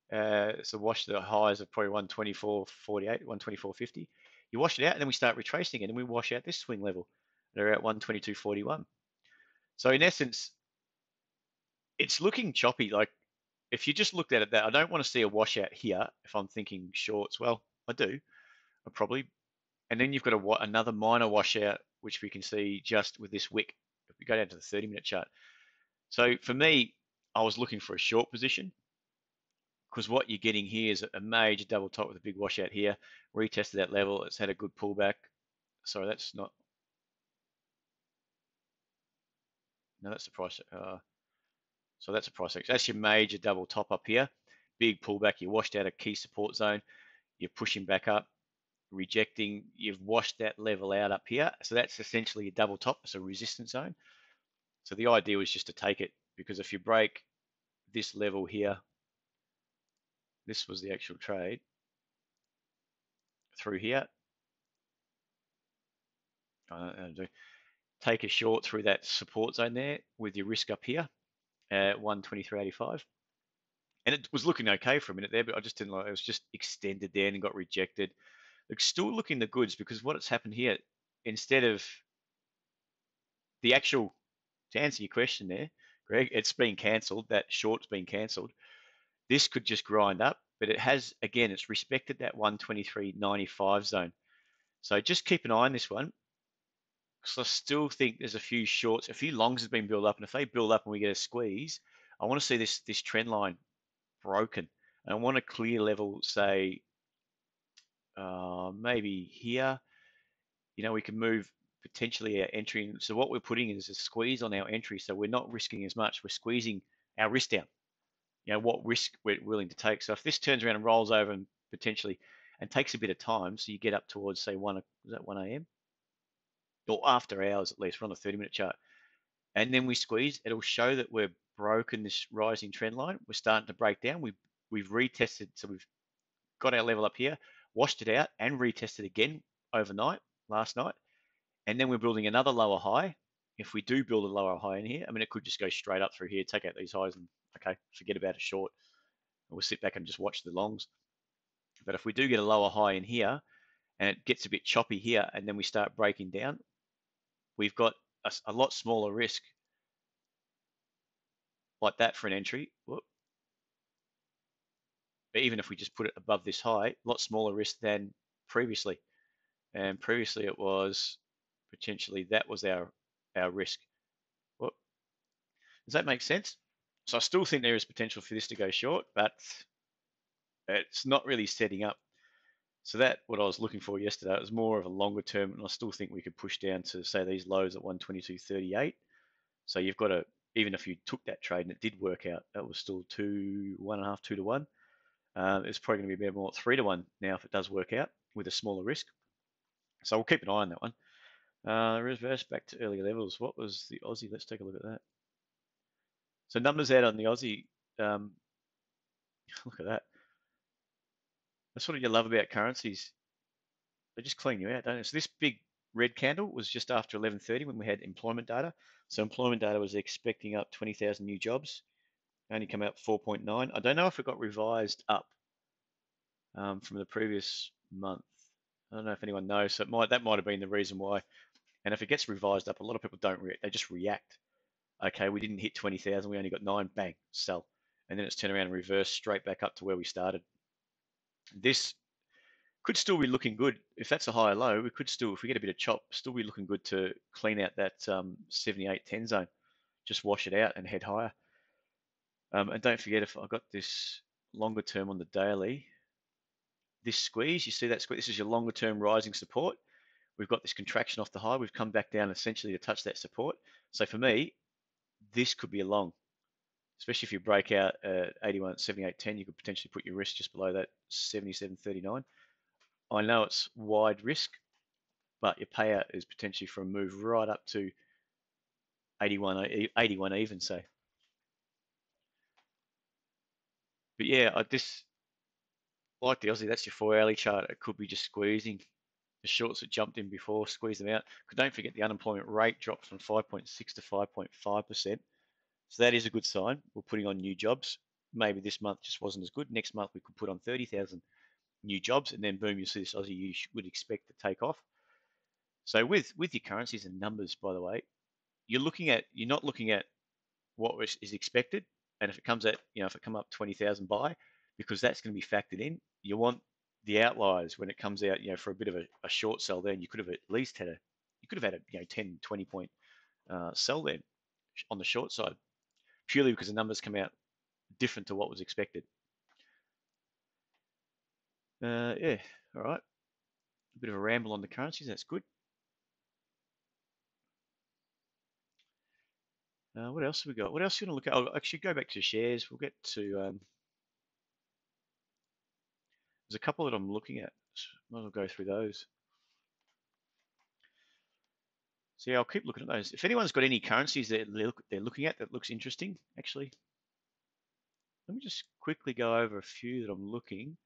So wash the highs of probably 124.48, 124.50. You wash it out, and then we start retracing it, and we wash out this swing level. They're at 122.41. So in essence, it's looking choppy. Like if you just looked at it, that I don't want to see a washout here. If I'm thinking shorts, well, I do, I probably. And then you've got another minor washout, which we can see just with this wick. If we go down to the 30-minute chart. So for me, I was looking for a short position because what you're getting here is a major double top with a big washout here. Retested that level. It's had a good pullback. Sorry, that's not. No, that's the price. So that's a price action. That's your major double top up here. Big pullback. You washed out a key support zone. You're pushing back up, rejecting. You've washed that level out up here. So that's essentially a double top. It's a resistance zone. So the idea was just to take it because if you break this level here, this was the actual trade through here. Take a short through that support zone there with your risk up here at 123.85. And it was looking okay for a minute there, but I just didn't like it. It was just extended there and got rejected. It's still looking the goods because what's happened here, instead of the actual, to answer your question there, Greg, it's been cancelled. That short's been cancelled. This could just grind up, but it has, again, it's respected that 123.95 zone. So just keep an eye on this one because I still think there's a few shorts, a few longs have been built up, and if they build up and we get a squeeze, I want to see this trend line broken. And I want a clear level, say, maybe here. We can move potentially our entry. So what we're putting is a squeeze on our entry. So we're not risking as much. We're squeezing our risk down. What risk we're willing to take. So if this turns around and rolls over and potentially and takes a bit of time, so you get up towards say 1 a.m. or after hours at least. We're on the 30-minute chart. and then we squeeze, it'll show that we're broken this rising trend line. We're starting to break down. We've retested, so we've got our level up here, washed it out, and retested again overnight, last night, and then we're building another lower high. If we do build a lower high in here, I mean, it could just go straight up through here, take out these highs, and okay, forget about a short. We'll sit back and just watch the longs. But if we do get a lower high in here, and it gets a bit choppy here, and then we start breaking down, we've got a lot smaller risk like that for an entry. Whoop. But even if we just put it above this high, a lot smaller risk than previously. And previously it was potentially that was our risk. Whoop. Does that make sense? So I still think there is potential for this to go short, but it's not really setting up. So that what I was looking for yesterday, it was more of a longer term, and I still think we could push down to say these lows at 122.38. So you've got to, even if you took that trade and it did work out, that was still 1.5, 2 to 1. It's probably going to be about more 3 to 1 now if it does work out with a smaller risk. So we'll keep an eye on that one. Reverse back to earlier levels. What was the Aussie? Let's take a look at that. So numbers out on the Aussie. Look at that. That's what you love about currencies. They just clean you out, don't they? So this big red candle was just after 11:30 when we had employment data. So employment data was expecting up 20,000 new jobs. Only come out 4.9. I don't know if it got revised up from the previous month. I don't know if anyone knows. So that might have been the reason why. And if it gets revised up, a lot of people don't react. They just react. Okay, we didn't hit 20,000. We only got 9. Bang, sell. And then it's turned around and reversed straight back up to where we started. This could still be looking good. If that's a higher low, we could still, if we get a bit of chop, still be looking good to clean out that 78.10 zone. Just wash it out and head higher. And don't forget, if I got this longer term on the daily, this squeeze, you see that squeeze? This is your longer term rising support. We've got this contraction off the high. We've come back down essentially to touch that support. So for me, this could be a long, especially if you break out at 81, 78.10, you could potentially put your risk just below that 77.39. I know it's wide risk, but your payout is potentially for a move right up to 81 even, say. But yeah, I just like the Aussie. That's your 4 hourly chart. It could be just squeezing the shorts that jumped in before, squeeze them out. Because don't forget the unemployment rate dropped from 5.6 to 5.5%. So that is a good sign. We're putting on new jobs. Maybe this month just wasn't as good. Next month we could put on 30,000 new jobs, and then boom, you see this Aussie you would expect to take off. So with your currencies and numbers, by the way, you're not looking at what is expected, and if it comes at if it come up 20,000 buy, because that's going to be factored in. You want the outliers when it comes out, for a bit of a short sell. Then you could have at least had a 10, 20 point sell then on the short side, purely because the numbers come out different to what was expected. Yeah, all right. A bit of a ramble on the currencies. That's good. What else have we got? What else you want to look at? I'll actually go back to shares. We'll get to. There's a couple that I'm looking at. Might as well go through those. So yeah, I'll keep looking at those. If anyone's got any currencies that they're looking at that looks interesting, actually, let me just quickly go over a few that I'm looking.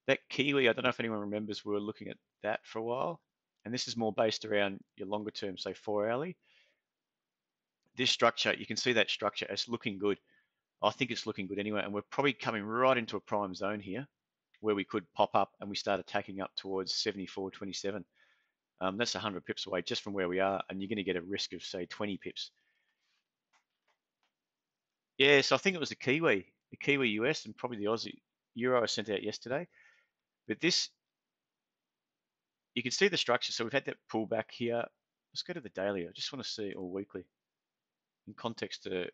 That Kiwi, I don't know if anyone remembers, we were looking at that for a while. And this is more based around your longer term, say 4 hourly. This structure, you can see that structure, it's looking good. I think it's looking good anyway. And we're probably coming right into a prime zone here where we could pop up and we start attacking up towards 74.27. That's 100 pips away just from where we are. And you're going to get a risk of, say, 20 pips. Yeah, so I think it was the Kiwi US, and probably the Aussie Euro I sent out yesterday. But this, you can see the structure. So we've had that pullback here. Let's go to the daily. I just want to see, or weekly, in context to.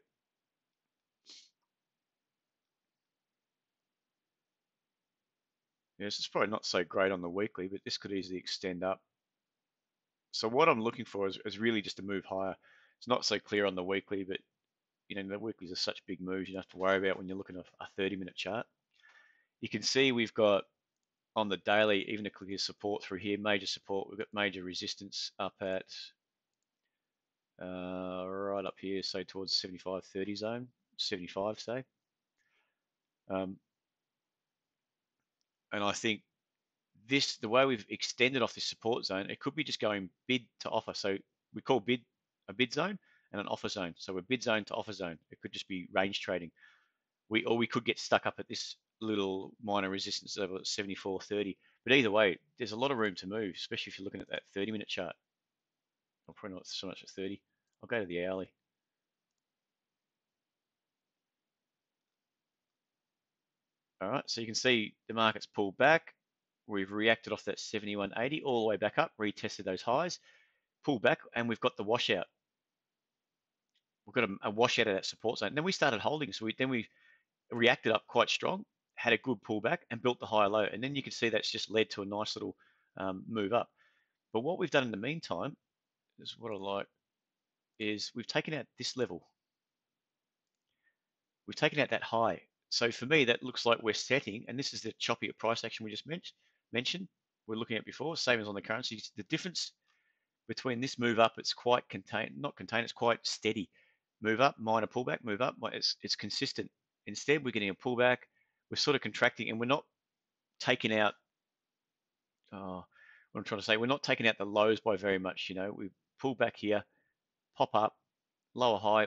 Yes, it's probably not so great on the weekly, but this could easily extend up. So what I'm looking for is really just a move higher. It's not so clear on the weekly, but the weeklies are such big moves you don't have to worry about when you're looking at a 30-minute chart. You can see we've got on the daily, even a clear support through here, major support. We've got major resistance up at right up here, so towards 75.30 zone, 75, say. Um, and I think the way we've extended off this support zone, it could be just going bid to offer. So we call bid a bid zone and an offer zone. So we're bid zone to offer zone. It could just be range trading. We could get stuck up at this little minor resistance level at 74.30. But either way, there's a lot of room to move, especially if you're looking at that 30-minute chart. Or probably not so much at 30. I'll go to the hourly. All right, so you can see the market's pulled back. We've reacted off that 71.80 all the way back up, retested those highs, pulled back, and we've got the washout. We've got a washout of that support zone. And then we started holding, so we reacted up quite strong, had a good pullback, and built the higher low. And then you can see that's just led to a nice little move up. But what we've done in the meantime is what I like is we've taken out this level. We've taken out that high. So for me, that looks like we're setting, and this is the choppier price action we just mentioned. We're looking at before, same as on the currencies. The difference between this move up, it's quite contained, not contained, it's quite steady. Move up, minor pullback, move up, it's consistent. Instead, we're getting a pullback, we're sort of contracting, and we're not taking out, what I'm trying to say, we're not taking out the lows by very much. We pull back here, pop up, lower high.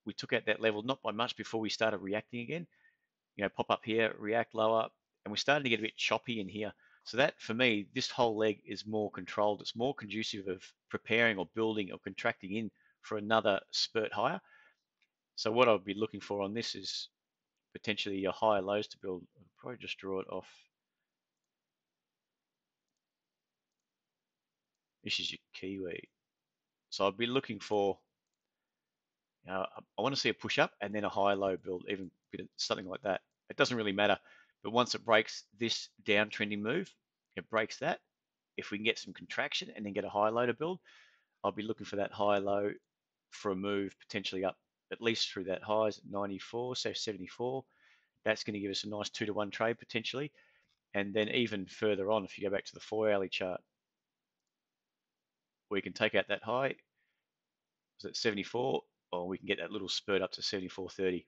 We took out that level not by much before we started reacting again. Pop up here, react lower, and we're starting to get a bit choppy in here. So that, for me, this whole leg is more controlled. It's more conducive of preparing or building or contracting in for another spurt higher. So what I'll be looking for on this is potentially your higher lows to build. I'll probably just draw it off. This is your Kiwi. So I'll be looking for, I want to see a push up and then a high low build, even something like that. It doesn't really matter. But once it breaks this downtrending move, it breaks that. If we can get some contraction and then get a high low to build, I'll be looking for that high low for a move potentially up at least through that highs at 94, so 74. That's going to give us a nice 2-to-1 trade potentially. And then even further on, if you go back to the 4-hourly chart, we can take out that high, was at 74, or we can get that little spurt up to 74.30.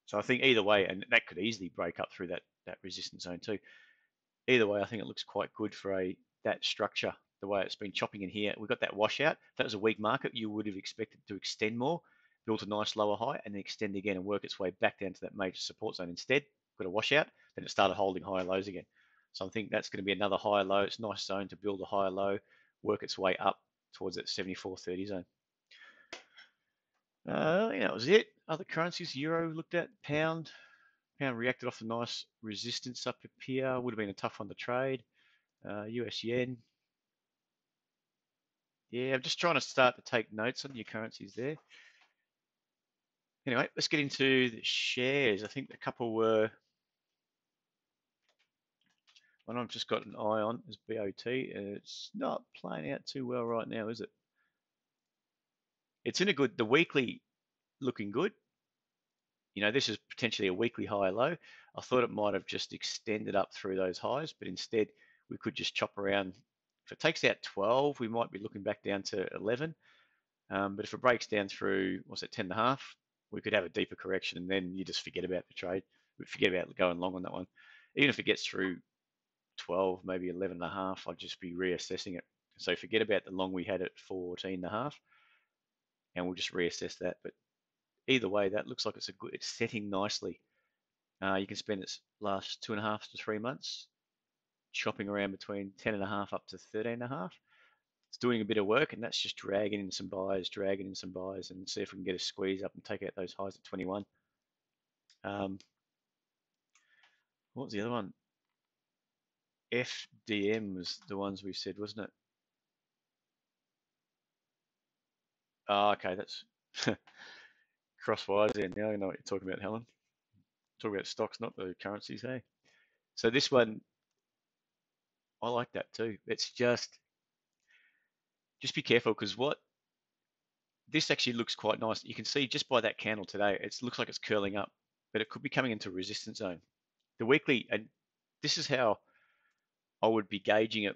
So I think either way, and that could easily break up through that resistance zone too. Either way, I think it looks quite good for that structure, the way it's been chopping in here. We've got that washout. If that was a weak market, you would have expected to extend more, built a nice lower high, and then extend again and work its way back down to that major support zone. Instead, got a washout, then it started holding higher lows again. So I think that's going to be another higher low. It's a nice zone to build a higher low, work its way up towards that 74.30 zone. That was it. Other currencies, euro looked at, pound. Pound reacted off a nice resistance up here. Would have been a tough one to trade. US yen. Yeah, I'm just trying to start to take notes on your currencies there. Anyway, let's get into the shares. I think a couple were, one I've just got an eye on is BOT. It's not playing out too well right now, is it? It's in the weekly looking good. This is potentially a weekly high low. I thought it might have just extended up through those highs, but instead we could just chop around. If it takes out 12, we might be looking back down to 11. But if it breaks down through, what's it, 10.5, we could have a deeper correction, and then you just forget about the trade. We forget about going long on that one. Even if it gets through 12, maybe 11.5, I'd just be reassessing it. So forget about the long we had at 14.5, and we'll just reassess that. But either way, that looks like it's setting nicely. You can spend its last 2.5 to 3 months chopping around between 10.5 up to 13.5. It's doing a bit of work, and that's just dragging in some buys, and see if we can get a squeeze up and take out those highs at 21. What was the other one? FDM was the ones we said, wasn't it? Oh, okay, that's crosswise there. Now I know what you're talking about, Helen. Talking about stocks, not the currencies, hey? So this one, I like that too. It's just be careful, because this actually looks quite nice. You can see just by that candle today, it looks like it's curling up, but it could be coming into a resistance zone. The weekly, and this is how I would be gauging it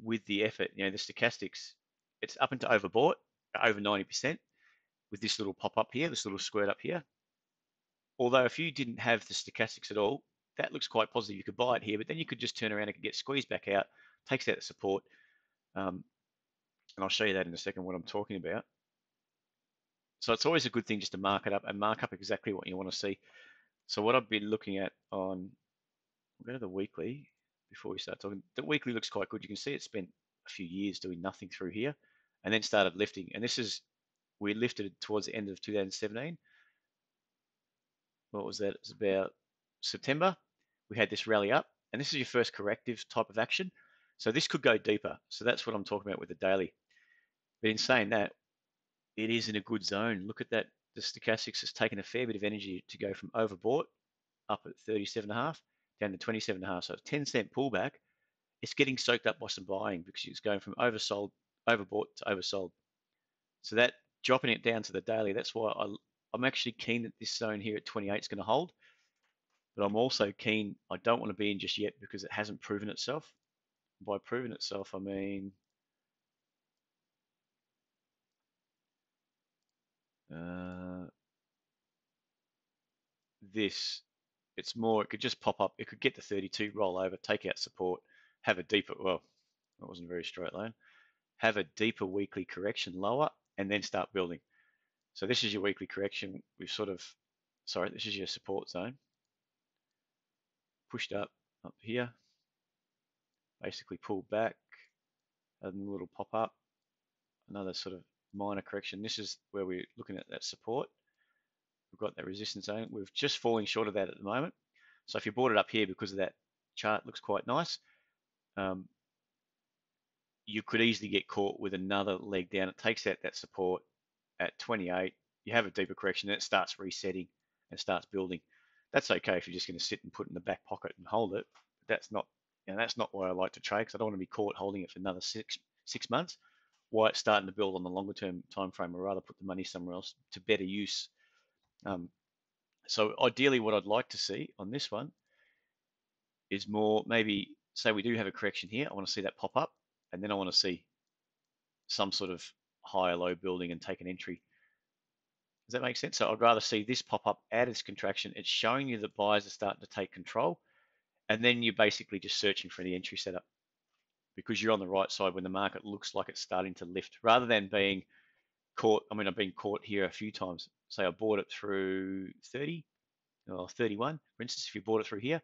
with the effort. The stochastics, it's up into overbought, over 90% with this little pop up here, this little squirt up here. Although if you didn't have the stochastics at all, that looks quite positive. You could buy it here, but then you could just turn around and get squeezed back out, takes out the support. And I'll show you that in a second what I'm talking about. So it's always a good thing just to mark it up and mark up exactly what you want to see. So what I've been looking at on, we'll go to the weekly before we start talking. The weekly looks quite good. You can see it spent a few years doing nothing through here and then started lifting. And this is, we lifted towards the end of 2017. What was that? It was about September. We had this rally up, and this is your first corrective type of action. So this could go deeper. So that's what I'm talking about with the daily. But in saying that, it is in a good zone. Look at that. The stochastics has taken a fair bit of energy to go from overbought up at 37.5 down to 27.5. So a 10-cent pullback. It's getting soaked up by some buying because it's going from oversold, overbought to oversold. So that dropping it down to the daily, that's why I'm actually keen that this zone here at 28 is going to hold. But I'm also keen, I don't want to be in just yet because it hasn't proven itself. By proven itself, I mean this. It's more, it could just pop up. It could get to 32, roll over, take out support, have a deeper, well, that wasn't a very straight line, have a deeper weekly correction lower, and then start building. So this is your weekly correction. We've sort of, sorry, this is your support zone. Pushed up here, basically pulled back, a little pop up, another sort of minor correction. This is where we're looking at that support. We've got that resistance zone. We're just falling short of that at the moment. So if you bought it up here because of that chart, looks quite nice. You could easily get caught with another leg down. It takes out that support at 28. You have a deeper correction, then it starts resetting and starts building. That's okay if you're just going to sit and put it in the back pocket and hold it. That's not, that's not why I like to trade, because I don't want to be caught holding it for another six months. Why it's starting to build on the longer term time frame, I'd rather put the money somewhere else to better use. So ideally, what I'd like to see on this one is more, maybe say we do have a correction here. I want to see that pop up, and then I want to see some sort of higher low building and take an entry. Does that make sense? So I'd rather see this pop up at its contraction. It's showing you that buyers are starting to take control, and then you're basically just searching for the entry setup because you're on the right side when the market looks like it's starting to lift, rather than being caught. I mean, I've been caught here a few times. Say I bought it through 30 or 31, for instance. If you bought it through here,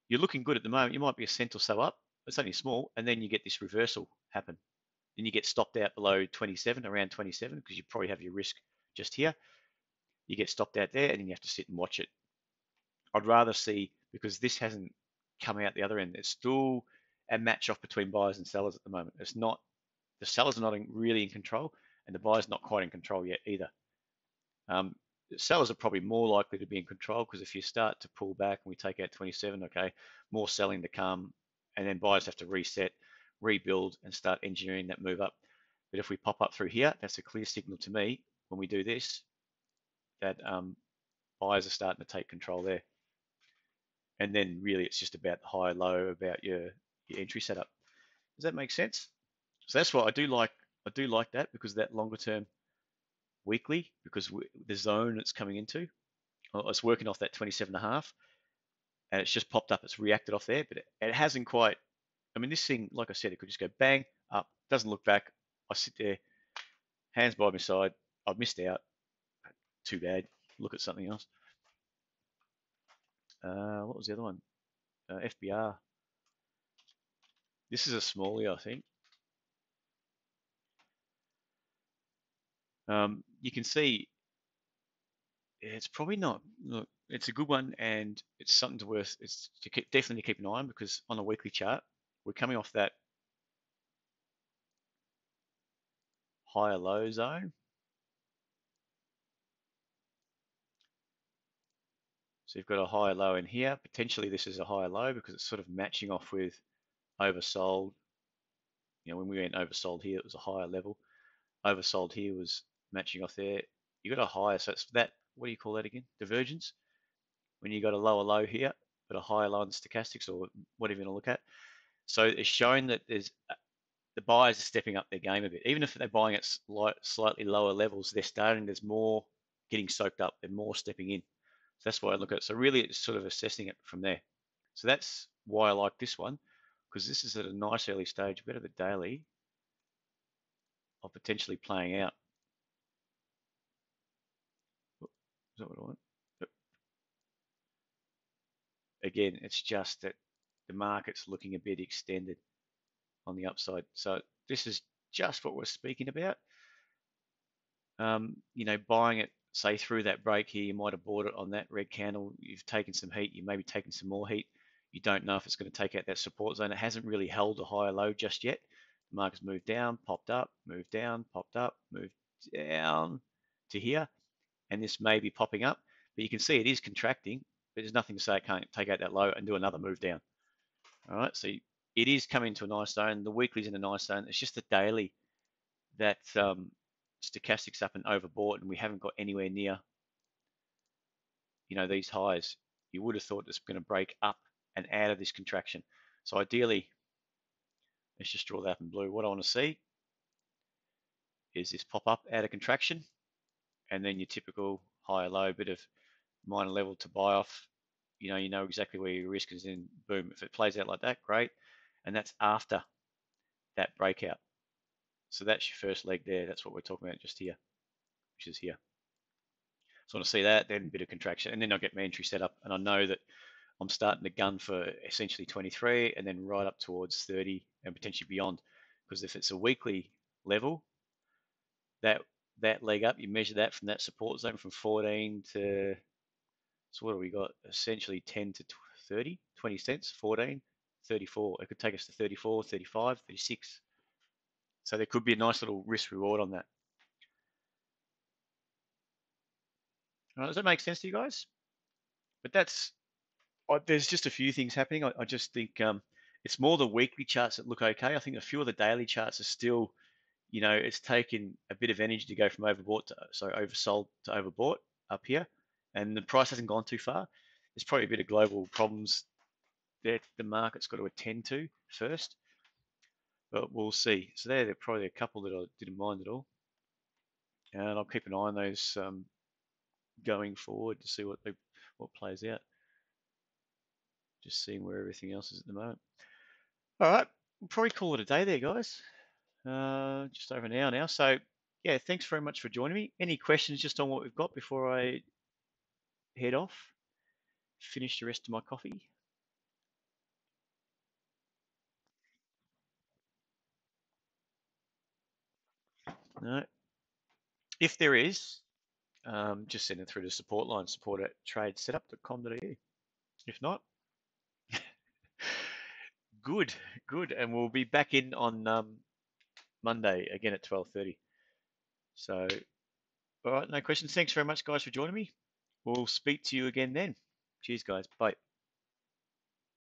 you're looking good at the moment. You might be a cent or so up. It's only small, and then you get this reversal happen. Then you get stopped out below 27, around 27, because you probably have your risk just here. You get stopped out there, and then you have to sit and watch it. I'd rather see, because this hasn't come out the other end. It's still a match off between buyers and sellers at the moment. It's not, the sellers are not really in control, and the buyers not quite in control yet either. Sellers are probably more likely to be in control, because if you start to pull back and we take out 27, okay, more selling to come, and then buyers have to reset, rebuild, and start engineering that move up. But if we pop up through here, that's a clear signal to me when we do this that buyers are starting to take control there. And then really it's just about the high low, about your entry setup. Does that make sense? So that's why I do like that, because that longer term weekly, because the zone it's coming into, it's working off that 27.5, and it's just popped up. It's reacted off there, but it hasn't quite. I mean, this thing, like I said, it could just go bang up, doesn't look back. I sit there, hands by my side. I've missed out. Too bad. Look at something else. What was the other one? FBR. This is a smallie, I think. You can see it's probably not. Look, it's a good one, and it's something to worth. It's definitely to keep an eye on, because on a weekly chart, we're coming off that higher low zone. So you've got a higher low in here. Potentially this is a higher low because it's sort of matching off with oversold. You know, when we went oversold here, it was a higher level. Oversold here was matching off there. You got a higher, so it's that, what do you call that again? Divergence. When you got a lower low here, but a higher low in stochastics, or whatever you want to look at. So it's showing that there's the buyers are stepping up their game a bit. Even if they're buying at slightly lower levels, there's more getting soaked up. They're more stepping in. So that's why I look at it. So really, it's sort of assessing it from there. So that's why I like this one, because this is at a nice early stage, a bit of a daily of potentially playing out. Is that what I want? But again, it's just that the market's looking a bit extended on the upside. So this is just what we're speaking about. Buying it, say, through that break here, you might have bought it on that red candle. You've taken some heat. You may be taking some more heat. You don't know if it's going to take out that support zone. It hasn't really held a higher low just yet. The market's moved down, popped up, moved down, popped up, moved down to here. And this may be popping up. But you can see it is contracting. But there's nothing to say it can't take out that low and do another move down. All right, so it is coming to a nice zone. The weekly's in a nice zone. It's just the daily that stochastics up and overbought, and we haven't got anywhere near, these highs. You would have thought it's going to break up and out of this contraction. So ideally, let's just draw that up in blue. What I want to see is this pop up out of contraction, and then your typical higher low, bit of minor level to buy off. You know exactly where your risk is. In boom, if it plays out like that, great. And that's after that breakout. So that's your first leg there. That's what we're talking about just here, which is here. So I want to see that, then a bit of contraction, and then I'll get my entry set up, and I know that I'm starting to gun for essentially 23 and then right up towards 30 and potentially beyond. Because if it's a weekly level, that leg up, you measure that from that support zone from 14 to, so what do we got? Essentially 10 to 30, 20 cents, 14, 34. It could take us to 34, 35, 36. So there could be a nice little risk reward on that. All right, does that make sense to you guys? But there's just a few things happening. I just think it's more the weekly charts that look okay. I think a few of the daily charts are still, it's taken a bit of energy to go from oversold to overbought up here, and the price hasn't gone too far. There's probably a bit of global problems that the market's got to attend to first, but we'll see. So there are probably a couple that I didn't mind at all, and I'll keep an eye on those going forward to see what plays out. Just seeing where everything else is at the moment. All right, we'll probably call it a day there, guys. Just over an hour now. So, yeah, thanks very much for joining me. Any questions just on what we've got before I head off? Finish the rest of my coffee? No. If there is, just send it through the support line, support at tradesetup.com.au. If not, good, good. And we'll be back in on Monday again at 12:30. So, all right, no questions. Thanks very much, guys, for joining me. We'll speak to you again then. Cheers, guys. Bye.